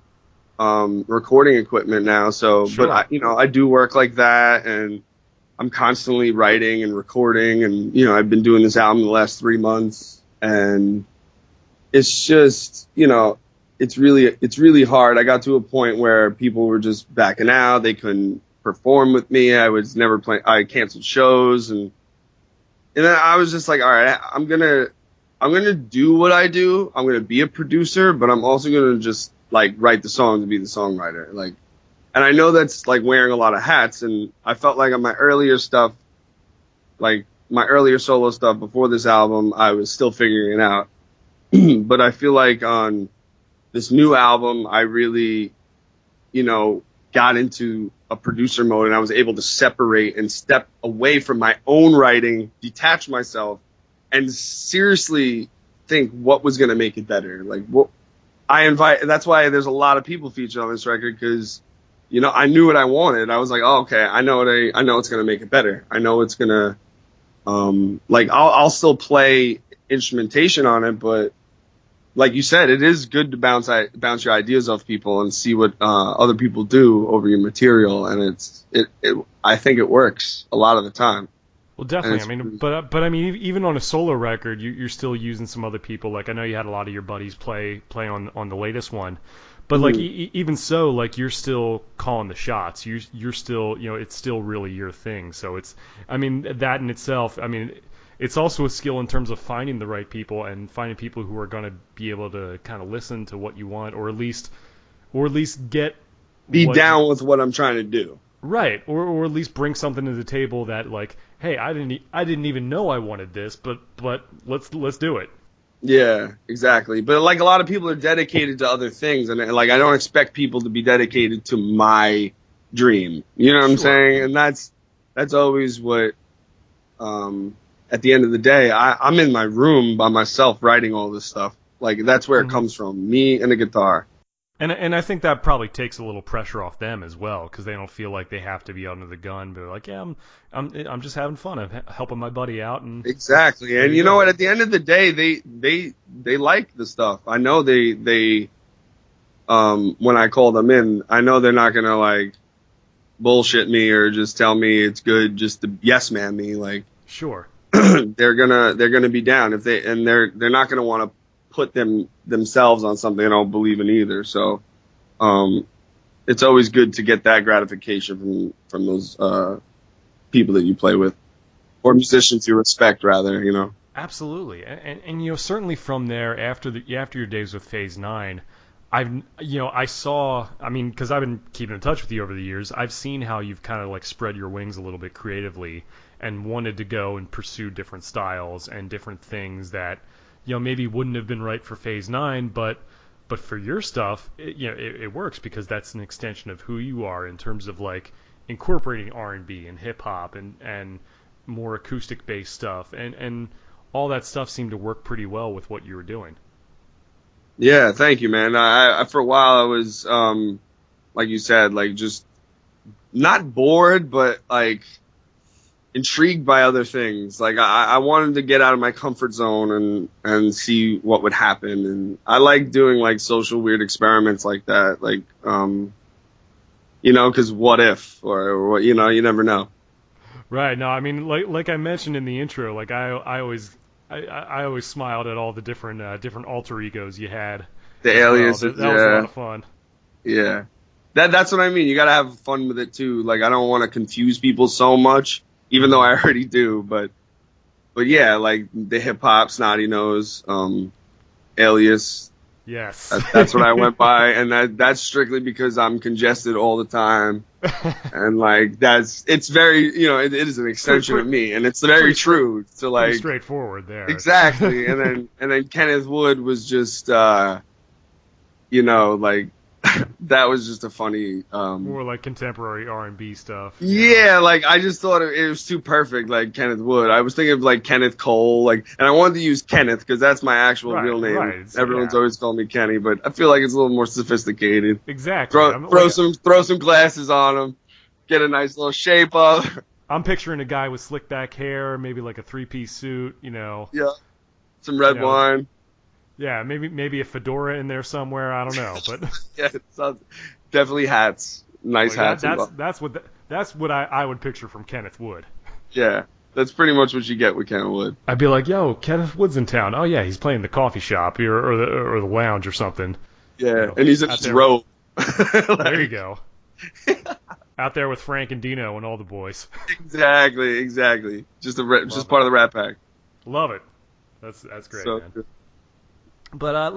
Speaker 2: recording equipment now. So,
Speaker 1: Sure.
Speaker 2: But I do work like that, and I'm constantly writing and recording, and I've been doing this album the last 3 months, and it's just it's really hard. I got to a point where people were just backing out. They couldn't perform with me. I was never playing. I canceled shows, and then I was just like, all right, I'm gonna do what I do. I'm gonna be a producer, but I'm also gonna just like write the songs and be the songwriter. Like, and I know that's like wearing a lot of hats. And I felt like on my earlier stuff, like my earlier solo stuff before this album, I was still figuring it out. But I feel like on this new album, I really, got into a producer mode, and I was able to separate and step away from my own writing, detach myself, and seriously think what was going to make it better. Like that's why there's a lot of people featured on this record, because, I knew what I wanted. I was like, oh, okay, I know it's going to make it better. I know it's going to, I'll still play instrumentation on it, but like you said, it is good to bounce your ideas off people and see what other people do over your material, and I think it works a lot of the time.
Speaker 1: Well, definitely. I mean, but I mean, even on a solo record, you're still using some other people. Like I know you had a lot of your buddies play on the latest one, but like even so, like you're still calling the shots. You're still, it's still really your thing. So I mean, that in itself, I mean, it's also a skill in terms of finding the right people and finding people who are going to be able to kind of listen to what you want, or at least
Speaker 2: be down with what I'm trying to do.
Speaker 1: Right, or at least bring something to the table that like, hey, I didn't even know I wanted this, but let's do it.
Speaker 2: Yeah, exactly. But like a lot of people are dedicated to other things, and like I don't expect people to be dedicated to my dream. You know what I'm saying? And that's always what. At the end of the day, I'm in my room by myself writing all this stuff. Like that's where it comes from, me and a guitar.
Speaker 1: And I think that probably takes a little pressure off them as well, because they don't feel like they have to be under the gun. But they're like, yeah, I'm just having fun. I'm helping my buddy out. And
Speaker 2: exactly. And you know what? At the end of the day, they like the stuff. I know they when I call them in, I know they're not gonna like bullshit me or just tell me it's good just to yes man me. Like
Speaker 1: sure,
Speaker 2: they're gonna be down if they're not gonna want to put themselves on something they don't believe in either. So it's always good to get that gratification from those people that you play with, or musicians you respect rather.
Speaker 1: Absolutely. And certainly from there, after your days with Phase 9, I saw, I mean, because I've been keeping in touch with you over the years, I've seen how you've kind of like spread your wings a little bit creatively and wanted to go and pursue different styles and different things that maybe wouldn't have been right for Phase 9, but for your stuff, it works because that's an extension of who you are in terms of like incorporating R&B and hip hop and more acoustic based stuff, and all that stuff seemed to work pretty well with what you were doing.
Speaker 2: Yeah, thank you, man. I for a while I was like you said, like just not bored, but like intrigued by other things. Like I wanted to get out of my comfort zone and see what would happen. And I like doing like social weird experiments like that. Like, cause what if, or you never know.
Speaker 1: Right. No, I mean, like I mentioned in the intro, like I always smiled at all the different alter egos you had.
Speaker 2: The aliases.
Speaker 1: That was a lot of fun.
Speaker 2: Yeah. That's what I mean. You gotta have fun with it too. Like I don't want to confuse people so much, even though I already do, but yeah, like the hip hop Snotty Nose, alias.
Speaker 1: Yes.
Speaker 2: That's what I went by, and that's strictly because I'm congested all the time. And like it's very, it is an extension of me, and it's very true to like
Speaker 1: pretty straightforward there.
Speaker 2: Exactly. and then Kenneth Wood was just like that was just a funny
Speaker 1: more like contemporary R&B stuff.
Speaker 2: Yeah, like I just thought it was too perfect, like Kenneth Wood. I was thinking of like Kenneth Cole, and I wanted to use Kenneth because that's my actual real name.
Speaker 1: Right.
Speaker 2: Everyone's always called me Kenny, but I feel like it's a little more sophisticated.
Speaker 1: Exactly.
Speaker 2: Throw some glasses on him, get a nice little shape up.
Speaker 1: I'm picturing a guy with slick back hair, maybe like a 3-piece suit,
Speaker 2: Yeah. Some red wine.
Speaker 1: Yeah, maybe a fedora in there somewhere. I don't know, but
Speaker 2: yeah, definitely hats, nice hats.
Speaker 1: That's what I would picture from Kenneth Wood.
Speaker 2: Yeah, that's pretty much what you get with Kenneth Wood.
Speaker 1: I'd be like, yo, Kenneth Wood's in town. Oh yeah, he's playing the coffee shop or the lounge or something.
Speaker 2: Yeah, and he's in his robe.
Speaker 1: There you go. Out there with Frank and Dino and all the boys.
Speaker 2: Exactly. Just part of the Rat Pack.
Speaker 1: Love it. That's great,
Speaker 2: so
Speaker 1: man.
Speaker 2: Good.
Speaker 1: But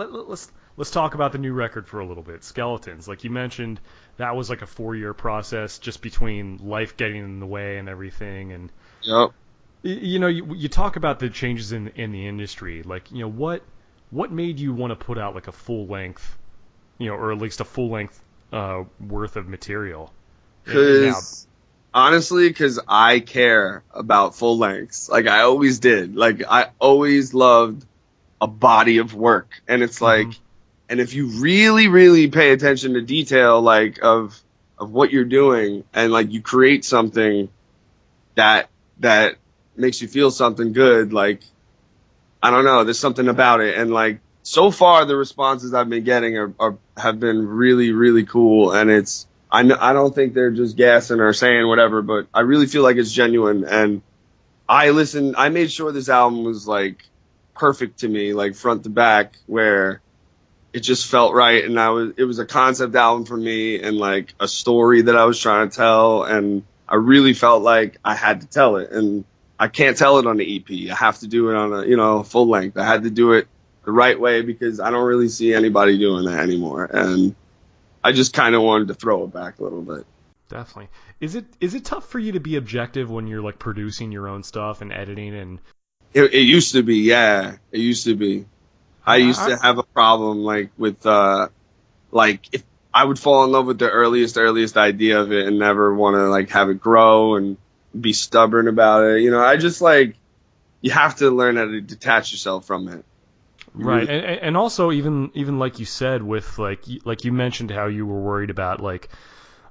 Speaker 1: let's talk about the new record for a little bit. Skeletons, like you mentioned, that was like a 4-year process, just between life getting in the way and everything. And
Speaker 2: yep.
Speaker 1: You talk about the changes in the industry. Like, what made you want to put out like a full length, or at least a full length worth of material?
Speaker 2: Because I care about full lengths. Like I always did. Like I always loved a body of work, and it's like, and if you really, really pay attention to detail, like of what you're doing, and like you create something that makes you feel something good, like I don't know, there's something about it, and like so far the responses I've been getting have been really, really cool, and I don't think they're just gassing or saying whatever, but I really feel like it's genuine, and I made sure this album was like perfect to me, like front to back, where it just felt right, and it was a concept album for me, and like a story that I was trying to tell, and I really felt like I had to tell it, and I can't tell it on the EP. I have to do it on a full length. I had to do it the right way because I don't really see anybody doing that anymore, and I just kind of wanted to throw it back a little bit.
Speaker 1: Definitely. Is it tough for you to be objective when you're like producing your own stuff and editing and?
Speaker 2: It used to be, yeah. It used to be. I used to have a problem, like, with, if I would fall in love with the earliest idea of it and never want to, like, have it grow and be stubborn about it. I just, like, you have to learn how to detach yourself from it.
Speaker 1: Right. And also, even like you said, with, like you mentioned how you were worried about, like,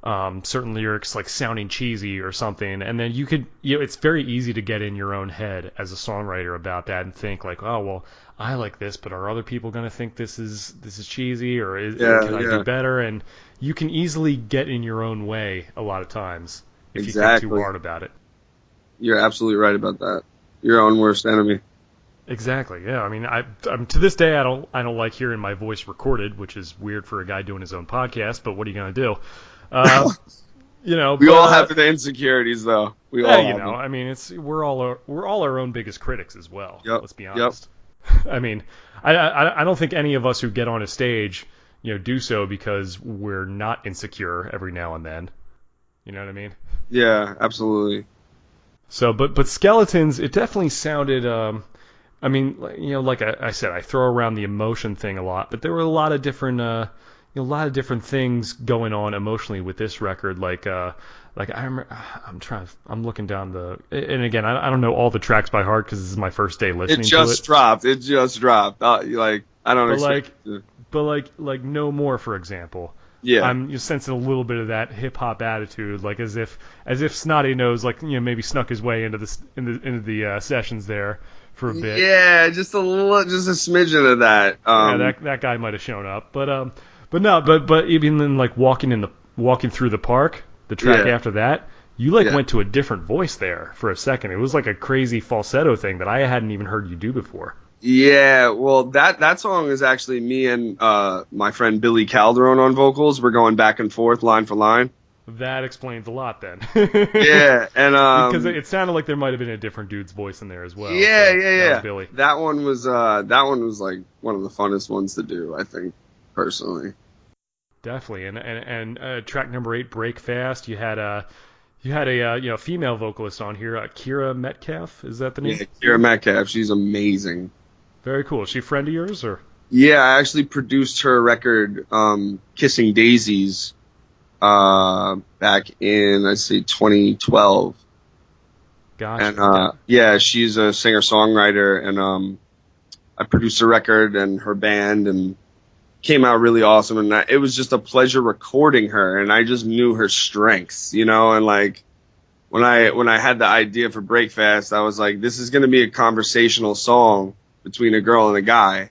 Speaker 1: certain lyrics like sounding cheesy or something, and then you could, it's very easy to get in your own head as a songwriter about that and think like, oh well, I like this, but are other people going to think this is cheesy, or can I do better? And you can easily get in your own way a lot of times if you think too hard about it.
Speaker 2: You're absolutely right about that. Your own worst enemy.
Speaker 1: Exactly. Yeah. I mean, I'm to this day I don't like hearing my voice recorded, which is weird for a guy doing his own podcast. But what are you going to do? We
Speaker 2: all have the insecurities, though. We all have them.
Speaker 1: I mean, we're all our own biggest critics as well.
Speaker 2: Yep.
Speaker 1: Let's be honest. Yep. I mean, I don't think any of us who get on a stage, do so because we're not insecure every now and then. You know what I mean?
Speaker 2: Yeah, absolutely.
Speaker 1: So, but Skeletons, it definitely sounded. I mean, like I said, I throw around the emotion thing a lot, but there were a lot of different. A lot of different things going on emotionally with this record. Like I remember, I'm looking down and again, I don't know all the tracks by heart because this is my first day listening to it.
Speaker 2: It just dropped. I don't expect it.
Speaker 1: But like No More, for example.
Speaker 2: Yeah.
Speaker 1: I'm sensing a little bit of that hip hop attitude, like as if Snotty Nose, like, maybe snuck his way into the sessions there for a bit.
Speaker 2: Yeah, just a smidgen of that.
Speaker 1: That guy might have shown up, but even then, like walking through the park, the track after that, you went to a different voice there for a second. It was like a crazy falsetto thing that I hadn't even heard you do before.
Speaker 2: Yeah, well, that song is actually me and my friend Billy Calderon on vocals. We're going back and forth, line for line.
Speaker 1: That explains a lot then.
Speaker 2: Yeah, and
Speaker 1: because it sounded like there might have been a different dude's voice in there as well.
Speaker 2: Yeah,
Speaker 1: so
Speaker 2: yeah, yeah.
Speaker 1: That was Billy.
Speaker 2: That one was like one of the funnest ones to do, I think, personally.
Speaker 1: Definitely, and track number 8, Break Fast. You had a female vocalist on here, Kira Metcalf. Is that the name?
Speaker 2: Yeah, Kira Metcalf. She's amazing.
Speaker 1: Very cool. Is she a friend of yours, or?
Speaker 2: Yeah, I actually produced her record, Kissing Daisies, back in, I'd say 2012.
Speaker 1: Gotcha.
Speaker 2: And, yeah, she's a singer-songwriter, and, I produced her record and her band, and came out really awesome. And it was just a pleasure recording her, and I just knew her strengths, you know, and like, when I had the idea for Breakfast, I was like, this is going to be a conversational song between a girl and a guy.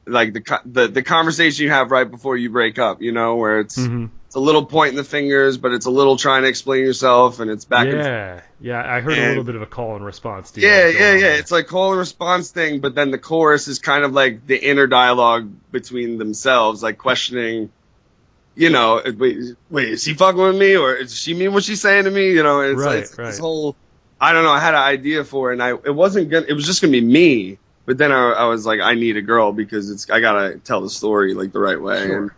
Speaker 2: Like the conversation you have right before you break up, you know, where it's a little pointing the fingers, but it's a little trying to explain yourself, and it's back and forth.
Speaker 1: Yeah, I heard a little bit of a call and response deal.
Speaker 2: Yeah. It's like call and response thing, but then the chorus is kind of like the inner dialogue between themselves, like questioning, you know, wait, is he fucking with me, or does she mean what she's saying to me? You know, it's
Speaker 1: right.
Speaker 2: This whole, I don't know, I had an idea for it, and it was just gonna be me. But then I was like, I need a girl because I gotta tell the story like the right way, and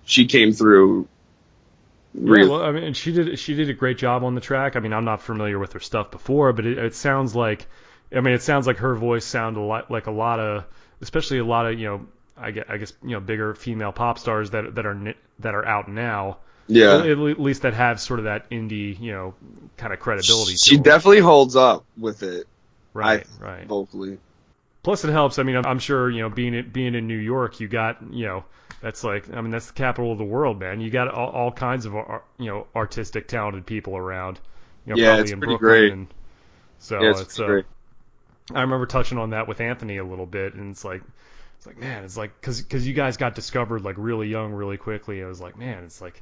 Speaker 2: she came through.
Speaker 1: Yeah, well, I mean, she did a great job on the track. I mean, I'm not familiar with her stuff before, but it sounds like, her voice sounded a lot of, especially a lot of, you know, I guess you know, bigger female pop stars that are out now.
Speaker 2: Yeah.
Speaker 1: At least that have sort of that indie, you know, kind of credibility.
Speaker 2: She definitely holds up with it.
Speaker 1: Right.
Speaker 2: Vocally.
Speaker 1: Plus, it helps. I mean, I'm sure, you know, being in New York, you got, you know, that's the capital of the world, man. You got all kinds of, you know, artistic, talented people around. You know, probably
Speaker 2: it's
Speaker 1: in
Speaker 2: pretty
Speaker 1: Brooklyn.
Speaker 2: great.
Speaker 1: And so
Speaker 2: it's great.
Speaker 1: I remember touching on that with Anthony a little bit, and it's like, man, it's like, because you guys got discovered like really young, really quickly. I was like, man, it's like,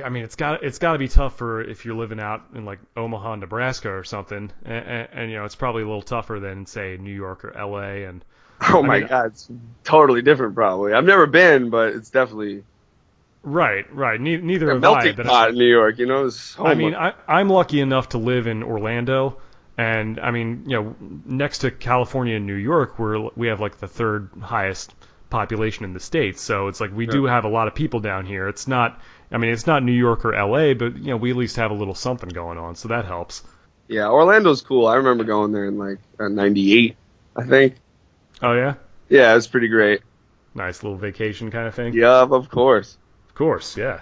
Speaker 1: I mean, it's got to be tough for if you're living out in like Omaha, Nebraska or something, and you know, it's probably a little tougher than say New York or L.A. and.
Speaker 2: Oh my God, it's totally different. Probably I've never been, but it's definitely
Speaker 1: right. Neither have
Speaker 2: melting
Speaker 1: I. But
Speaker 2: pot in New York, you know.
Speaker 1: I'm lucky enough to live in Orlando, and I mean, you know, next to California and New York, we have like the third highest population in the states. So it's like we do have a lot of people down here. It's not New York or L.A., but you know, we at least have a little something going on, so that helps.
Speaker 2: Yeah, Orlando's cool. I remember going there in like '98, I think.
Speaker 1: Oh yeah.
Speaker 2: Yeah, it was pretty great.
Speaker 1: Nice little vacation kind of thing.
Speaker 2: Yeah, of course.
Speaker 1: Of course, yeah.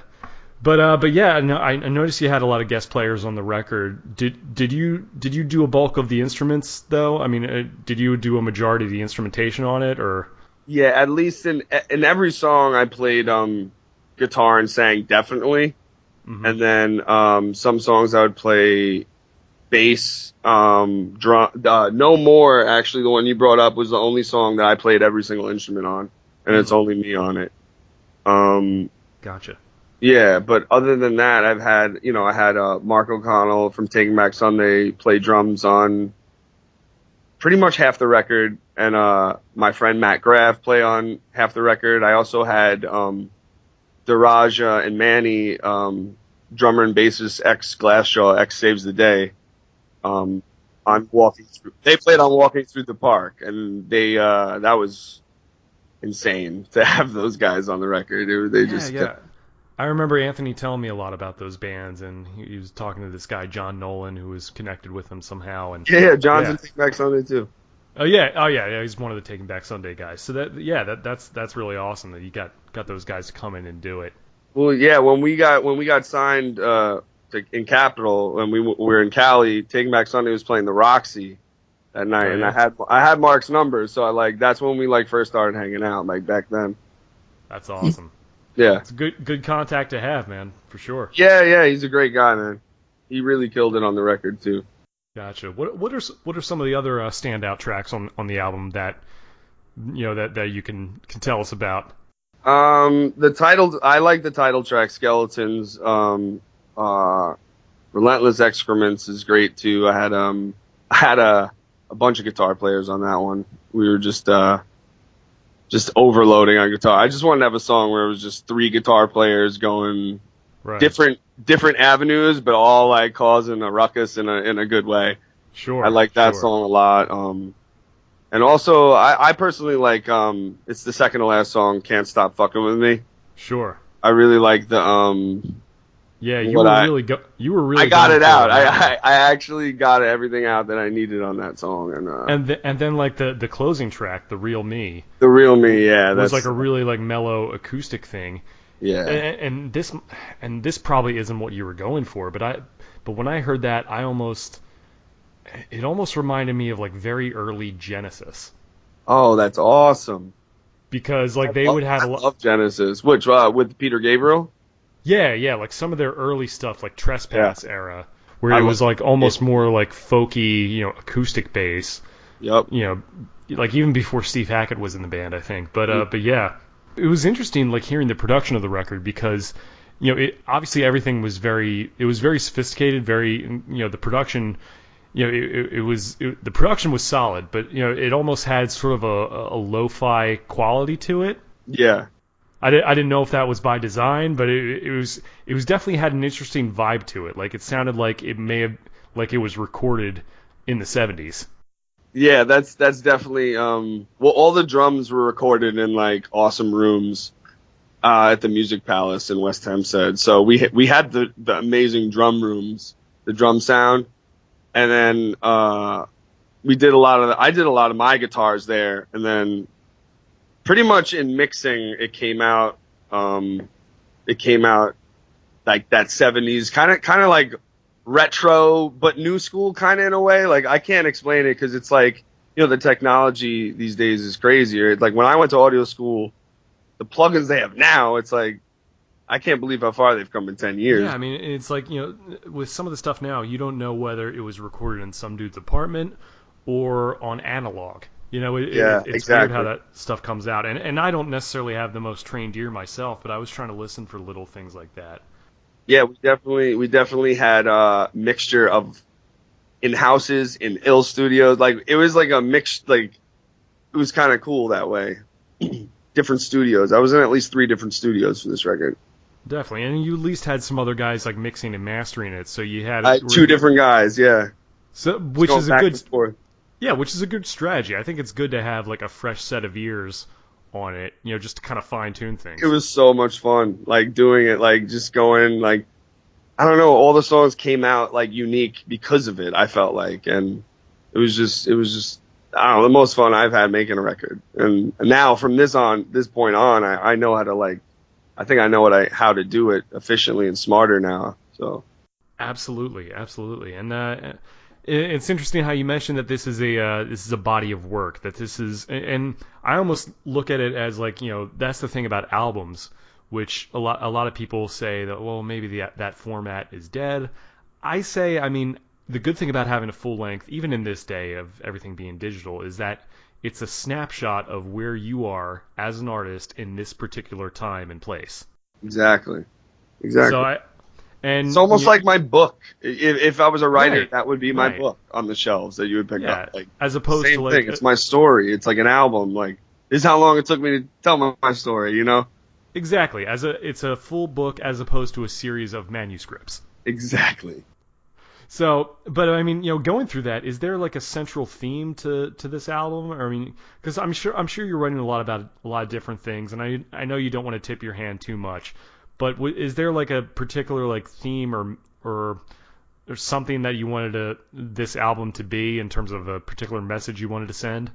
Speaker 1: But yeah, no, I noticed you had a lot of guest players on the record. Did you do a bulk of the instruments though? I mean, did you do a majority of the instrumentation on it, or?
Speaker 2: Yeah, at least in every song I played guitar and sang definitely, and then some songs I would play bass, drum. No More, actually, the one you brought up was the only song that I played every single instrument on, and it's only me on it.
Speaker 1: Gotcha.
Speaker 2: Yeah, but other than that, I had Mark O'Connell from Taking Back Sunday play drums on pretty much half the record, and my friend Matt Graff play on half the record. I also had Daraja and Manny, drummer and bassist, ex Glassjaw, ex Saves the Day. They played on Walking Through the Park, and that was insane to have those guys on the record.
Speaker 1: I remember Anthony telling me a lot about those bands, and he was talking to this guy John Nolan, who was connected with them somehow. And
Speaker 2: John's in Taking Back Sunday too.
Speaker 1: Oh yeah, he's one of the Taking Back Sunday guys. So that's really awesome that you got those guys to come in and do it.
Speaker 2: Well, yeah, when we got signed in Capitol, when we were in Cali, Taking Back Sunday was playing the Roxy that night, and I had Mark's number, so that's when we first started hanging out, like back then.
Speaker 1: That's awesome.
Speaker 2: Yeah,
Speaker 1: it's a good contact to have, man, for sure.
Speaker 2: Yeah, he's a great guy, man. He really killed it on the record too.
Speaker 1: Gotcha. What are some of the other standout tracks on the album that you know that you can tell us about?
Speaker 2: I like the title track, Skeletons. Relentless Excrements is great too. I had a bunch of guitar players on that one. We were just overloading on guitar. I just wanted to have a song where it was just 3 guitar players going different different avenues, but all like causing a ruckus in a good way.
Speaker 1: Sure.
Speaker 2: I like that
Speaker 1: sure.
Speaker 2: song a lot. And also I personally like it's the second to last song, Can't Stop Fucking With Me.
Speaker 1: Sure.
Speaker 2: I really like the
Speaker 1: Yeah, you were really.
Speaker 2: I got
Speaker 1: going
Speaker 2: it
Speaker 1: for
Speaker 2: out.
Speaker 1: that
Speaker 2: I actually got everything out that I needed on that song,
Speaker 1: and then like the closing track, The Real Me,
Speaker 2: the real me, yeah,
Speaker 1: was
Speaker 2: that's
Speaker 1: like a really like mellow acoustic thing.
Speaker 2: yeah.
Speaker 1: And this probably isn't what you were going for, but when I heard that, it almost reminded me of like very early Genesis.
Speaker 2: Oh, that's awesome.
Speaker 1: Because like they would have a lot.
Speaker 2: I love Genesis, which with Peter Gabriel.
Speaker 1: Yeah, like some of their early stuff, like Trespass era, where
Speaker 2: I
Speaker 1: it was
Speaker 2: love
Speaker 1: like almost more like folky, acoustic bass.
Speaker 2: Yep.
Speaker 1: Like even before Steve Hackett was in the band, I think. But yeah, it was interesting like hearing the production of the record because, obviously everything was very sophisticated, the production. The production was solid, but it almost had sort of a lo-fi quality to it.
Speaker 2: Yeah.
Speaker 1: I didn't know if that was by design, but it was definitely had an interesting vibe to it. Like it sounded like it was recorded in the 70s.
Speaker 2: Yeah, that's definitely well, all the drums were recorded in like awesome rooms at the Music Palace in West Hempstead. So we had the amazing drum rooms, the drum sound. And then I did a lot of my guitars there, and then pretty much in mixing it came out like that 70s kind of like retro but new school kind of in a way. Like I can't explain it because it's like the technology these days is crazier. Like when I went to audio school, the plugins they have now, it's like I can't believe how far they've come in 10 years.
Speaker 1: Yeah, I mean, it's like, with some of the stuff now, you don't know whether it was recorded in some dude's apartment or on analog. It's
Speaker 2: exactly.
Speaker 1: weird how that stuff comes out. And I don't necessarily have the most trained ear myself, but I was trying to listen for little things like that.
Speaker 2: Yeah, we definitely had a mixture of in-houses, in ill studios. Like, it was like a mix, like, it was kind of cool that way. Different studios. I was in at least 3 different studios for this record.
Speaker 1: Definitely, and you at least had some other guys like mixing and mastering it. So you had
Speaker 2: 2 different guys, yeah.
Speaker 1: So which is a good strategy. I think it's good to have like a fresh set of ears on it, just to kind of fine tune things.
Speaker 2: It was so much fun, like doing it, like just going, like I don't know, all the songs came out like unique because of it. I felt like, and it was just I don't know, the most fun I've had making a record. And now from this point on, I know how to I think I know how to do it efficiently and smarter now. So
Speaker 1: absolutely, and it's interesting how you mentioned that this is a body of work. That this is, and I almost look at it as like that's the thing about albums, which a lot of people say that maybe that format is dead. I say, I mean, the good thing about having a full length, even in this day of everything being digital, is that it's a snapshot of where you are as an artist in this particular time and place.
Speaker 2: Exactly.
Speaker 1: So
Speaker 2: it's almost like my book. If I was a writer,
Speaker 1: right,
Speaker 2: that would be my book on the shelves that you would pick up. Like,
Speaker 1: as opposed
Speaker 2: same
Speaker 1: to like
Speaker 2: thing. It's my story. It's like an album. Like, this is how long it took me to tell my story.
Speaker 1: Exactly. It's a full book as opposed to a series of manuscripts.
Speaker 2: Exactly.
Speaker 1: So, but I mean, going through that, is there like a central theme to this album? I mean, because I'm sure you're writing a lot about a lot of different things, and I know you don't want to tip your hand too much, but is there like a particular like theme or something that you wanted this album to be in terms of a particular message you wanted to send?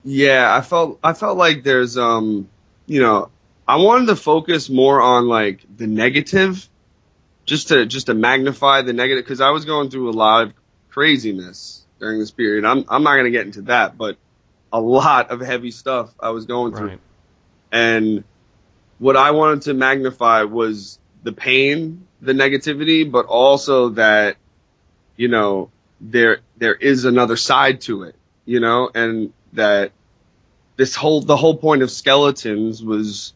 Speaker 2: Yeah, I felt like there's I wanted to focus more on like the negative. Just to magnify the negative, because I was going through a lot of craziness during this period. I'm not going to get into that, but a lot of heavy stuff I was going through.
Speaker 1: Right.
Speaker 2: And what I wanted to magnify was the pain, the negativity, but also that, there is another side to it, and that the whole point of Skeletons was,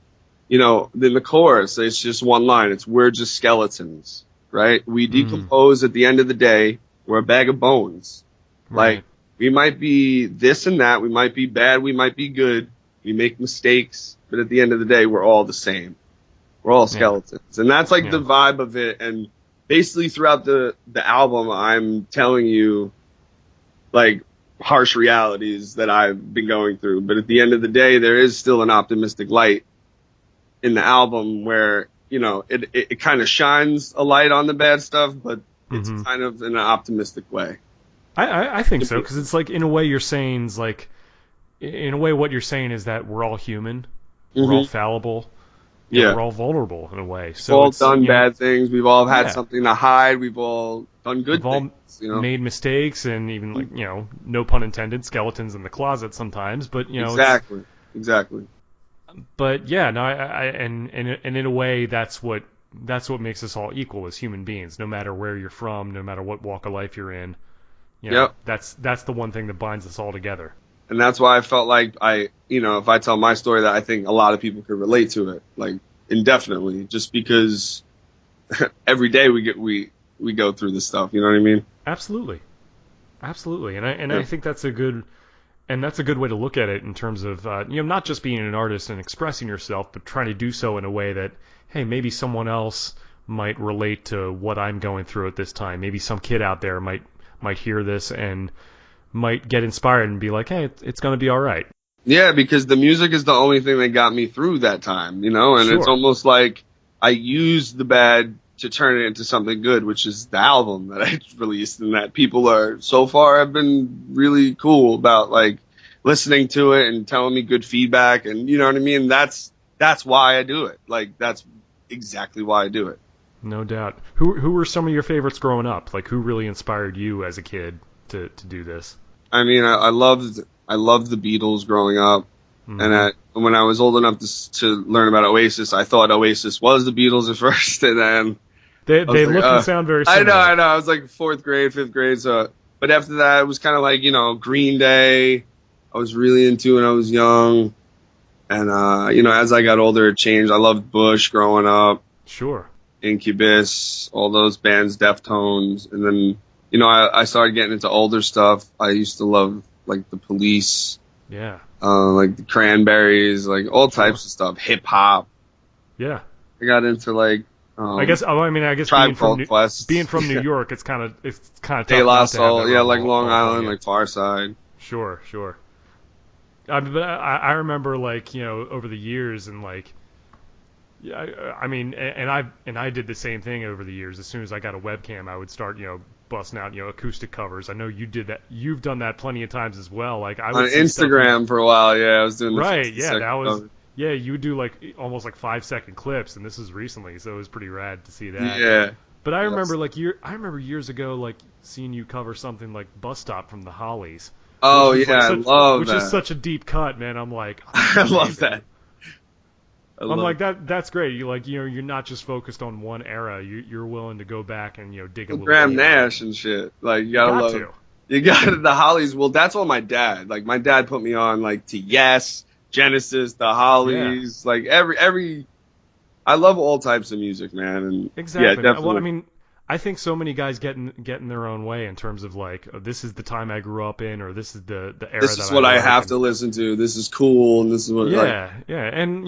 Speaker 2: in the chorus, it's just one line. It's, we're just skeletons, right? We decompose at the end of the day. We're a bag of bones.
Speaker 1: Right.
Speaker 2: Like, we might be this and that. We might be bad. We might be good. We make mistakes. But at the end of the day, we're all the same. We're all skeletons. And that's like the vibe of it. And basically throughout the album, I'm telling you, like, harsh realities that I've been going through. But at the end of the day, there is still an optimistic light in the album where, you know, it kind of shines a light on the bad stuff, but it's kind of in an optimistic way.
Speaker 1: I think so, because it's like, in a way, you're saying, like, in a way, what you're saying is that we're all human, we're all fallible, we're all vulnerable in a way. So
Speaker 2: we've all done bad things. We've all had something to hide. We've all done good things.
Speaker 1: We've all made mistakes, and even, like, you know, no pun intended, skeletons in the closet sometimes. But, you know,
Speaker 2: exactly.
Speaker 1: But yeah, no, and in a way, that's what makes us all equal as human beings, no matter where you're from, no matter what walk of life you're in. You know, that's the one thing that binds us all together.
Speaker 2: And that's why I felt like if I tell my story, that I think a lot of people could relate to it, like, indefinitely, just because every day we go through this stuff. You know what I mean? Absolutely.
Speaker 1: And I think that's a good way to look at it in terms of not just being an artist and expressing yourself, but trying to do so in a way that, hey, maybe someone else might relate to what I'm going through at this time. Maybe some kid out there might hear this and might get inspired and be like, hey, it's going to be all right.
Speaker 2: Yeah, because the music is the only thing that got me through that time, you know, and It's almost like I used the bad to turn it into something good, which is the album that I released, and that people have been really cool about, like, listening to it and telling me good feedback, and you know what I mean? That's why I do it. Like, that's exactly why I do it.
Speaker 1: No doubt. Who were some of your favorites growing up? Like, who really inspired you as a kid to do this?
Speaker 2: I mean, I loved the Beatles growing up, and when I was old enough to learn about Oasis, I thought Oasis was the Beatles at first, and then
Speaker 1: they look and sound very similar.
Speaker 2: I know. I was like 4th grade, 5th grade, so. But after that, it was kind of like, you know, Green Day. I was really into when I was young, and as I got older, it changed. I loved Bush growing up.
Speaker 1: Sure.
Speaker 2: Incubus, all those bands, Deftones, and then, I started getting into older stuff. I used to love, like, the Police.
Speaker 1: Yeah.
Speaker 2: Like the Cranberries, like all types of stuff, hip hop.
Speaker 1: Yeah.
Speaker 2: I got into, like,
Speaker 1: I guess being from New York, it's kind of tough.
Speaker 2: De La Soul, like Long Island, like Far Side.
Speaker 1: Sure. But I remember, like, over the years, and like, I mean, and I did the same thing over the years. As soon as I got a webcam, I would start, busting out, acoustic covers. I know you did that. You've done that plenty of times as well. Like, I would
Speaker 2: on Instagram for a while. Yeah, I was doing
Speaker 1: right. Yeah, that was. Cover. Yeah, you would do like almost like 5-second clips, and this was recently, so it was pretty rad to see that.
Speaker 2: Yeah.
Speaker 1: But I remember I remember years ago, like, seeing you cover something like "Bus Stop" from the Hollies.
Speaker 2: Oh yeah, I love
Speaker 1: that. Which is such a deep cut, man. I'm like,
Speaker 2: I love that.
Speaker 1: I'm like, that's great. You're not just focused on one era. You're willing to go back and dig a little.
Speaker 2: Graham Nash and shit. Like, you gotta love it. You got it. The Hollies. Well, that's all my dad. Like, my dad put me on, like, to Yes, Genesis, the Hollies. Yeah. Like, every. I love all types of music, man. And
Speaker 1: exactly.
Speaker 2: Yeah, definitely.
Speaker 1: Well, I mean, I think so many guys get in their own way in terms of, like, oh, this is the time I grew up in, or this is the era.
Speaker 2: This is what I have to listen to. This is cool, and this is what.
Speaker 1: Yeah, and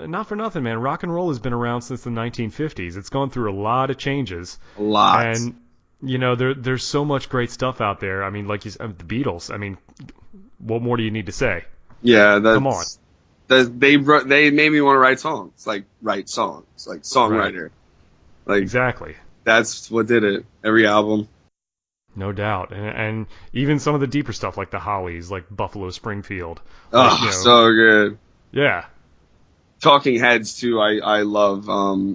Speaker 1: not for nothing, man. Rock and roll has been around since the 1950s. It's gone through a lot of changes.
Speaker 2: A lot.
Speaker 1: And there's so much great stuff out there. I mean, like the Beatles. I mean, what more do you need to say?
Speaker 2: Yeah,
Speaker 1: come on.
Speaker 2: They made me want to write songs, like songwriter.
Speaker 1: Right.
Speaker 2: Like,
Speaker 1: exactly.
Speaker 2: That's what did it. Every album.
Speaker 1: No doubt. And even some of the deeper stuff, like the Hollies, like Buffalo Springfield.
Speaker 2: Oh, so good.
Speaker 1: Yeah.
Speaker 2: Talking Heads, too, I love.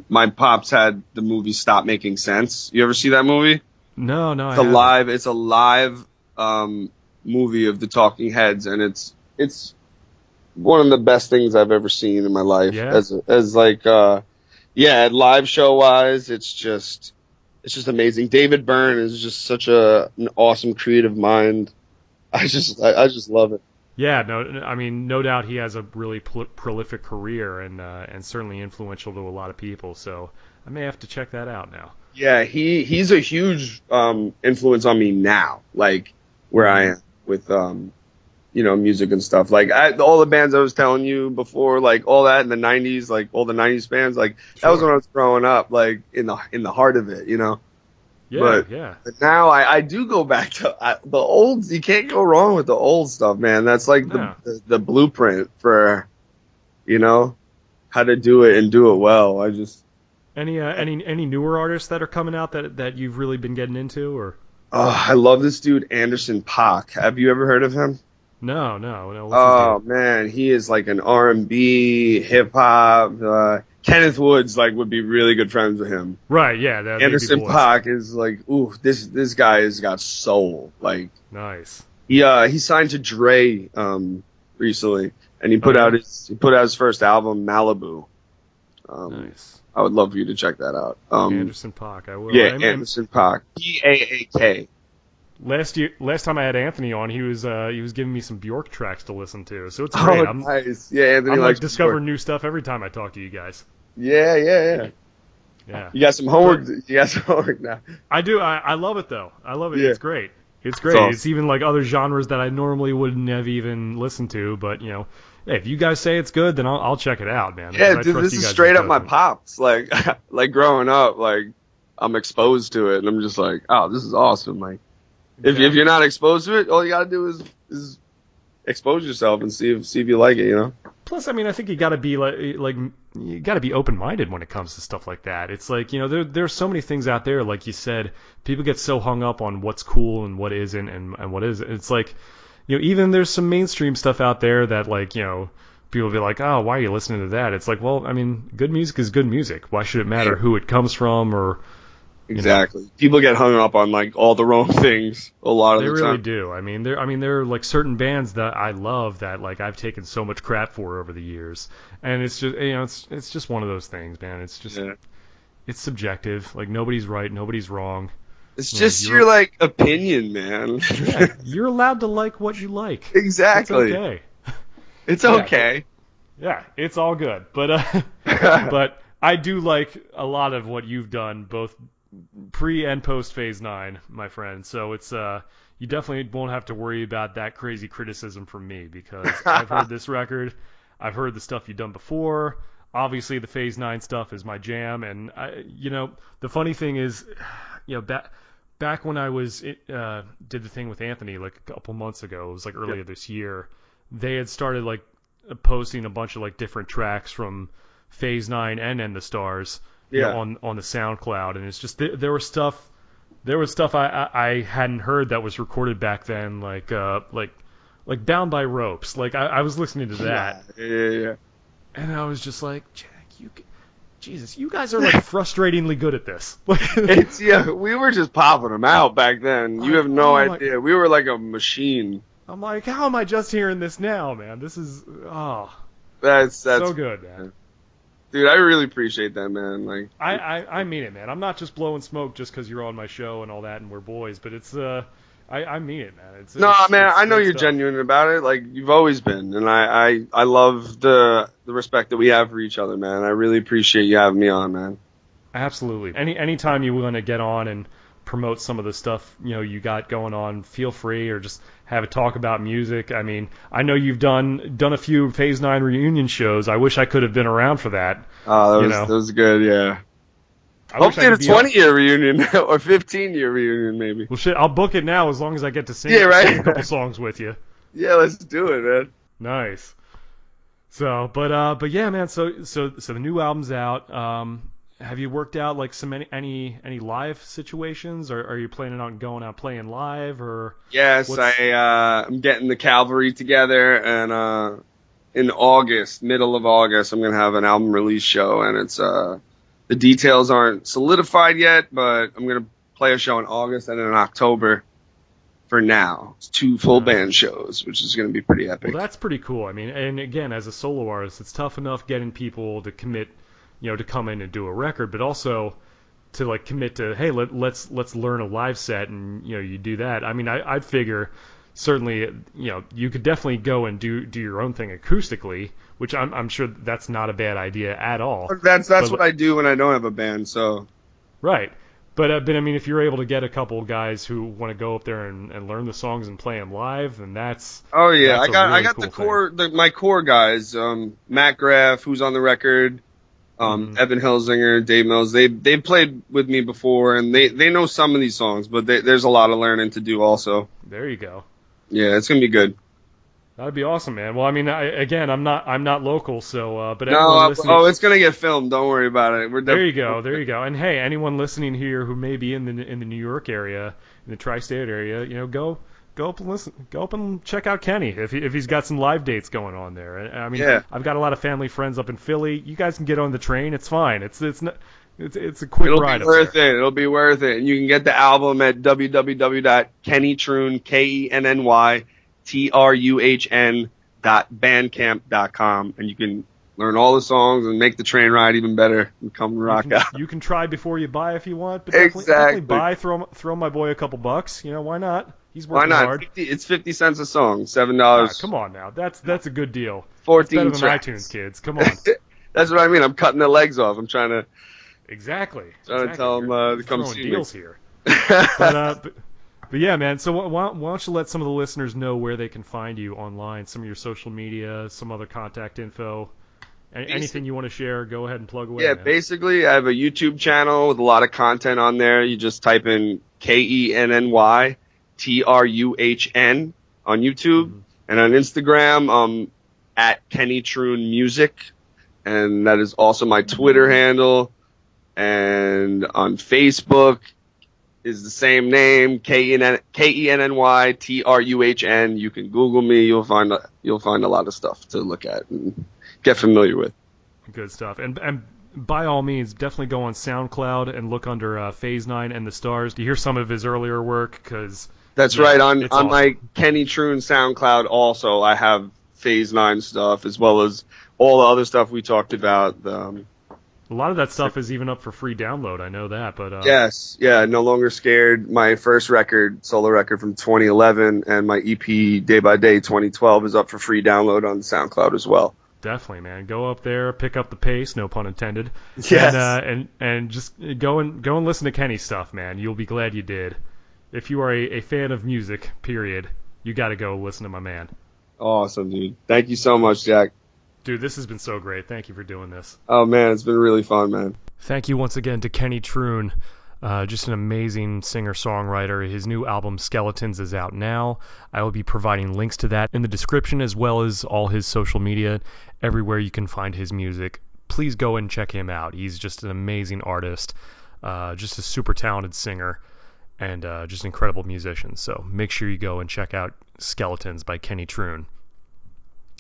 Speaker 2: My pops had the movie Stop Making Sense. You ever see that movie?
Speaker 1: No,
Speaker 2: It's a live movie of the Talking Heads, and it's one of the best things I've ever seen in my life.
Speaker 1: Yeah.
Speaker 2: Live show wise, it's just amazing. David Byrne is just such an awesome creative mind. I just love it.
Speaker 1: Yeah, no doubt he has a really prolific career and certainly influential to a lot of people. So I may have to check that out now.
Speaker 2: Yeah, he's a huge influence on me now, like where I am with music and stuff. Like all the bands I was telling you before, like all that in the 90s, like all the 90s bands, like that was when I was growing up, like in the heart of it,
Speaker 1: Yeah,
Speaker 2: But now I do go back to the old. You can't go wrong with the old stuff, man. That's like the blueprint for, how to do it and do it well. I just
Speaker 1: any newer artists that are coming out that you've really been getting into, or?
Speaker 2: I love this dude Anderson .Paak. Have you ever heard of him?
Speaker 1: No. What's
Speaker 2: Oh
Speaker 1: his deal?
Speaker 2: man, he is like an R&B, hip hop. Kenneth Woods would be really good friends with him.
Speaker 1: Right, yeah.
Speaker 2: Anderson .Paak is this guy has got soul.
Speaker 1: Nice.
Speaker 2: He signed to Dre recently, and he put out his first album, Malibu.
Speaker 1: Nice.
Speaker 2: I would love for you to check that out.
Speaker 1: Anderson .Paak, I will.
Speaker 2: Yeah, Anderson .Paak. P-A-A-K.
Speaker 1: Last time I had Anthony on, he was giving me some Bjork tracks to listen to, so it's great.
Speaker 2: Oh, nice. Yeah, Anthony
Speaker 1: I'm
Speaker 2: likes
Speaker 1: discovering new stuff every time I talk to you guys.
Speaker 2: Yeah.
Speaker 1: Yeah.
Speaker 2: You got some homework. You got some homework now.
Speaker 1: I do. I love it though. I love it.
Speaker 2: Yeah.
Speaker 1: It's great. It's great.
Speaker 2: Awesome.
Speaker 1: It's even like other genres that I normally wouldn't have even listened to, but hey, if you guys say it's good, then I'll check it out, man.
Speaker 2: Yeah, dude, this is straight up my pops. Like growing up, I'm exposed to it, and I'm just like, oh, this is awesome. If you're not exposed to it, all you gotta do is expose yourself and see if you like it,
Speaker 1: Plus, I think you gotta be you gotta be open-minded when it comes to stuff like that. It's there's so many things out there, like you said, people get so hung up on what's cool and what isn't and what isn't. It's even there's some mainstream stuff out there that people be like, oh, why are you listening to that? It's well, good music is good music. Why should it matter who it comes from or
Speaker 2: Exactly. People get hung up on all the wrong things a lot of the time.
Speaker 1: They really do. There are certain bands that I love that I've taken so much crap for over the years, and it's just it's just one of those things, man. It's just it's subjective. Nobody's right, nobody's wrong.
Speaker 2: It's just your opinion, man.
Speaker 1: Yeah, you're allowed to like what you like.
Speaker 2: Exactly.
Speaker 1: It's okay.
Speaker 2: It's okay.
Speaker 1: Yeah, it's all good. But but I do like a lot of what you've done, both pre and post Phase 9, my friend. So it's you definitely won't have to worry about that crazy criticism from me, because I've heard this record, I've heard the stuff you've done before. Obviously, the Phase 9 stuff is my jam, and the funny thing is, back when I did the thing with Anthony a couple months ago, it was earlier this year, they had started posting a bunch of different tracks from Phase 9 and End the Stars. On the SoundCloud, and it's just there was stuff I hadn't heard that was recorded back then, like Bound by Ropes. I was listening to that.
Speaker 2: Yeah.
Speaker 1: And I was just like, Jack, Jesus, you guys are frustratingly good at this.
Speaker 2: We were just popping them out back then. You have no idea. We were like a machine.
Speaker 1: I'm like, how am I just hearing this now, man? This is
Speaker 2: that's
Speaker 1: so good, man.
Speaker 2: Dude, I really appreciate that, man.
Speaker 1: I mean it, man. I'm not just blowing smoke just because you're on my show and all that, and we're boys. But it's I mean it, man.
Speaker 2: I know you're genuine about it. You've always been, and I love the respect that we have for each other, man. I really appreciate you having me on, man.
Speaker 1: Absolutely. Anytime you want to get on and promote some of the stuff you got going on, feel free, or just have a talk about music. I know you've done a few Phase 9 reunion shows. I wish I could have been around for that.
Speaker 2: Oh, that was good, yeah. Hopefully a 20-year reunion or 15-year reunion, maybe.
Speaker 1: Well, shit, I'll book it now as long as I get to sing a couple songs with you.
Speaker 2: Yeah, let's do it, man.
Speaker 1: Nice. So, but yeah, man. So the new album's out. Have you worked out any live situations, or are you planning on going out playing live, or?
Speaker 2: Yes, I'm getting the Cavalry together, and in August, middle of August, I'm gonna have an album release show, and it's the details aren't solidified yet, but I'm gonna play a show in August and in October. For now, it's 2 full band shows, which is gonna be pretty epic.
Speaker 1: Well, that's pretty cool. And again, as a solo artist, it's tough enough getting people to commit. To come in and do a record, but also to commit to, hey, let's learn a live set, and you do that. I'd figure certainly you could definitely go and do your own thing acoustically, which I'm sure that's not a bad idea at all.
Speaker 2: That's what I do when I don't have a band. So
Speaker 1: right, but if you're able to get a couple guys who want to go up there and learn the songs and play them live, then that's
Speaker 2: I got
Speaker 1: really
Speaker 2: the
Speaker 1: cool
Speaker 2: core my core guys, Matt Graff, who's on the record. Evan Hilsinger, Dave Mills, they've played with me before, and they know some of these songs, but there's a lot of learning to do also.
Speaker 1: There you go.
Speaker 2: Yeah, it's gonna be good.
Speaker 1: That'd be awesome, man. Well, I mean, I'm not local, so but
Speaker 2: No,
Speaker 1: anyone listening,
Speaker 2: it's gonna get filmed. Don't worry about it.
Speaker 1: there you go. And hey, anyone listening here who may be in the New York area, in the tri-state area, go up and listen, go up and check out Kenny if he's got some live dates going on there. I mean, yeah. I've got a lot of family friends up in Philly. You guys can get on the train. It's fine. It's a quick ride.
Speaker 2: It'll be worth it. It'll be worth it. And you can get the album at www.kennytruhn, KENNYTRUHN.bandcamp.com, and you can learn all the songs and make the train ride even better and come rock out.
Speaker 1: You can try before you buy if you want, but
Speaker 2: exactly.
Speaker 1: definitely buy. Throw my boy a couple bucks. Why not? He's working hard.
Speaker 2: It's 50 cents a song, $7.
Speaker 1: Come on now, that's a good deal.
Speaker 2: 14
Speaker 1: it's better than
Speaker 2: tracks.
Speaker 1: iTunes, kids. Come on.
Speaker 2: That's what I mean. I'm cutting their legs off. I'm trying to.
Speaker 1: Exactly.
Speaker 2: Trying to tell them to come see
Speaker 1: deals
Speaker 2: me.
Speaker 1: Here. But yeah, man. So why don't you let some of the listeners know where they can find you online, some of your social media, some other contact info, anything you want to share. Go ahead and plug away.
Speaker 2: Yeah,
Speaker 1: man.
Speaker 2: basically, I have a YouTube channel with a lot of content on there. You just type in KENNYTRUHN on YouTube, and on Instagram, at Kenny Truhn Music, and that is also my Twitter handle, and on Facebook is the same name, KENNYTRUHN. You can Google me. You'll find a lot of stuff to look at and get familiar with.
Speaker 1: Good stuff. And by all means, definitely go on SoundCloud and look under Phase 9 and the Stars to hear some of his earlier work.
Speaker 2: That's right. On
Speaker 1: awesome.
Speaker 2: my Kenny Truhn SoundCloud also, I have Phase 9 stuff as well as all the other stuff we talked about.
Speaker 1: A lot of that stuff is even up for free download. I know that, but
Speaker 2: yes, yeah. No Longer Scared, my first record, solo record from 2011, and my EP Day by Day 2012 is up for free download on SoundCloud as well.
Speaker 1: Definitely, man. Go up there, pick up the pace, no pun intended.
Speaker 2: Yes.
Speaker 1: And just go and listen to Kenny's stuff, man. You'll be glad you did. If you are a fan of music, period, you got to go listen to my man.
Speaker 2: Awesome, dude. Thank you so much, Jack.
Speaker 1: Dude, this has been so great. Thank you for doing this.
Speaker 2: Oh, man, it's been really fun, man.
Speaker 1: Thank you once again to Kenny Truhn. Just an amazing singer-songwriter. His new album, Skeletons, is out now. I will be providing links to that in the description, as well as all his social media, everywhere you can find his music. Please go and check him out. He's just an amazing artist, just a super talented singer, and just an incredible musician. So make sure you go and check out Skeletons by Kenny Truhn.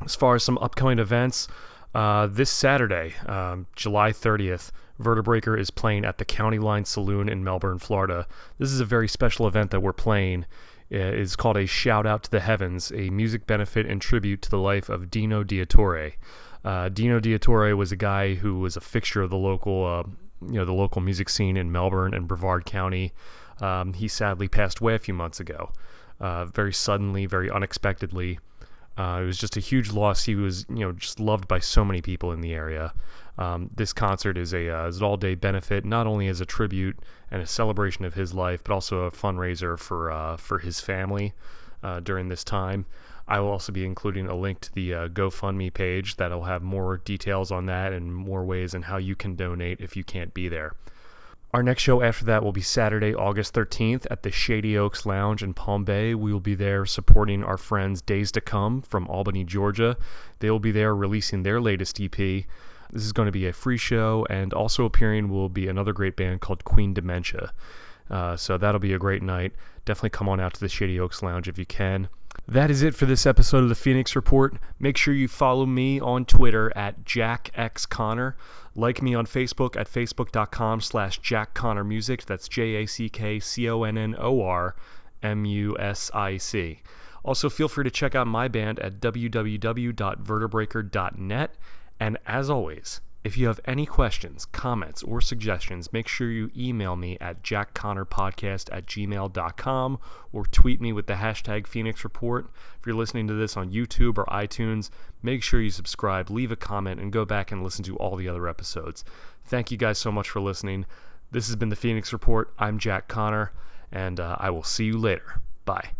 Speaker 1: As far as some upcoming events, this Saturday, July 30th, Vertebreaker is playing at the County Line Saloon in Melbourne, Florida. This is a very special event that we're playing. It's called A Shout Out to the Heavens, a music benefit and tribute to the life of Dino Diattore. Dino Diattore was a guy who was a fixture of the local music scene in Melbourne and Brevard County. He sadly passed away a few months ago, very suddenly, very unexpectedly. It was just a huge loss. He was, just loved by so many people in the area. This concert is an all-day benefit, not only as a tribute and a celebration of his life, but also a fundraiser for his family during this time. I will also be including a link to the GoFundMe page that'll have more details on that and more ways on how you can donate if you can't be there. Our next show after that will be Saturday, August 13th at the Shady Oaks Lounge in Palm Bay. We will be there supporting our friends Days to Come from Albany, Georgia. They will be there releasing their latest EP. This is going to be a free show, and also appearing will be another great band called Queen Dementia. So that'll be a great night. Definitely come on out to the Shady Oaks Lounge if you can. That is it for this episode of the Phoenix Report. Make sure you follow me on Twitter at JackXConnor. Like me on Facebook at facebook.com/JackConnorMusic. That's JackConnorMusic. Also, feel free to check out my band at www.vertebreaker.net. And as always, if you have any questions, comments, or suggestions, make sure you email me at jackconnorpodcast@gmail.com or tweet me with the hashtag Phoenix Report. If you're listening to this on YouTube or iTunes, make sure you subscribe, leave a comment, and go back and listen to all the other episodes. Thank you guys so much for listening. This has been the Phoenix Report. I'm Jack Connor, and I will see you later. Bye.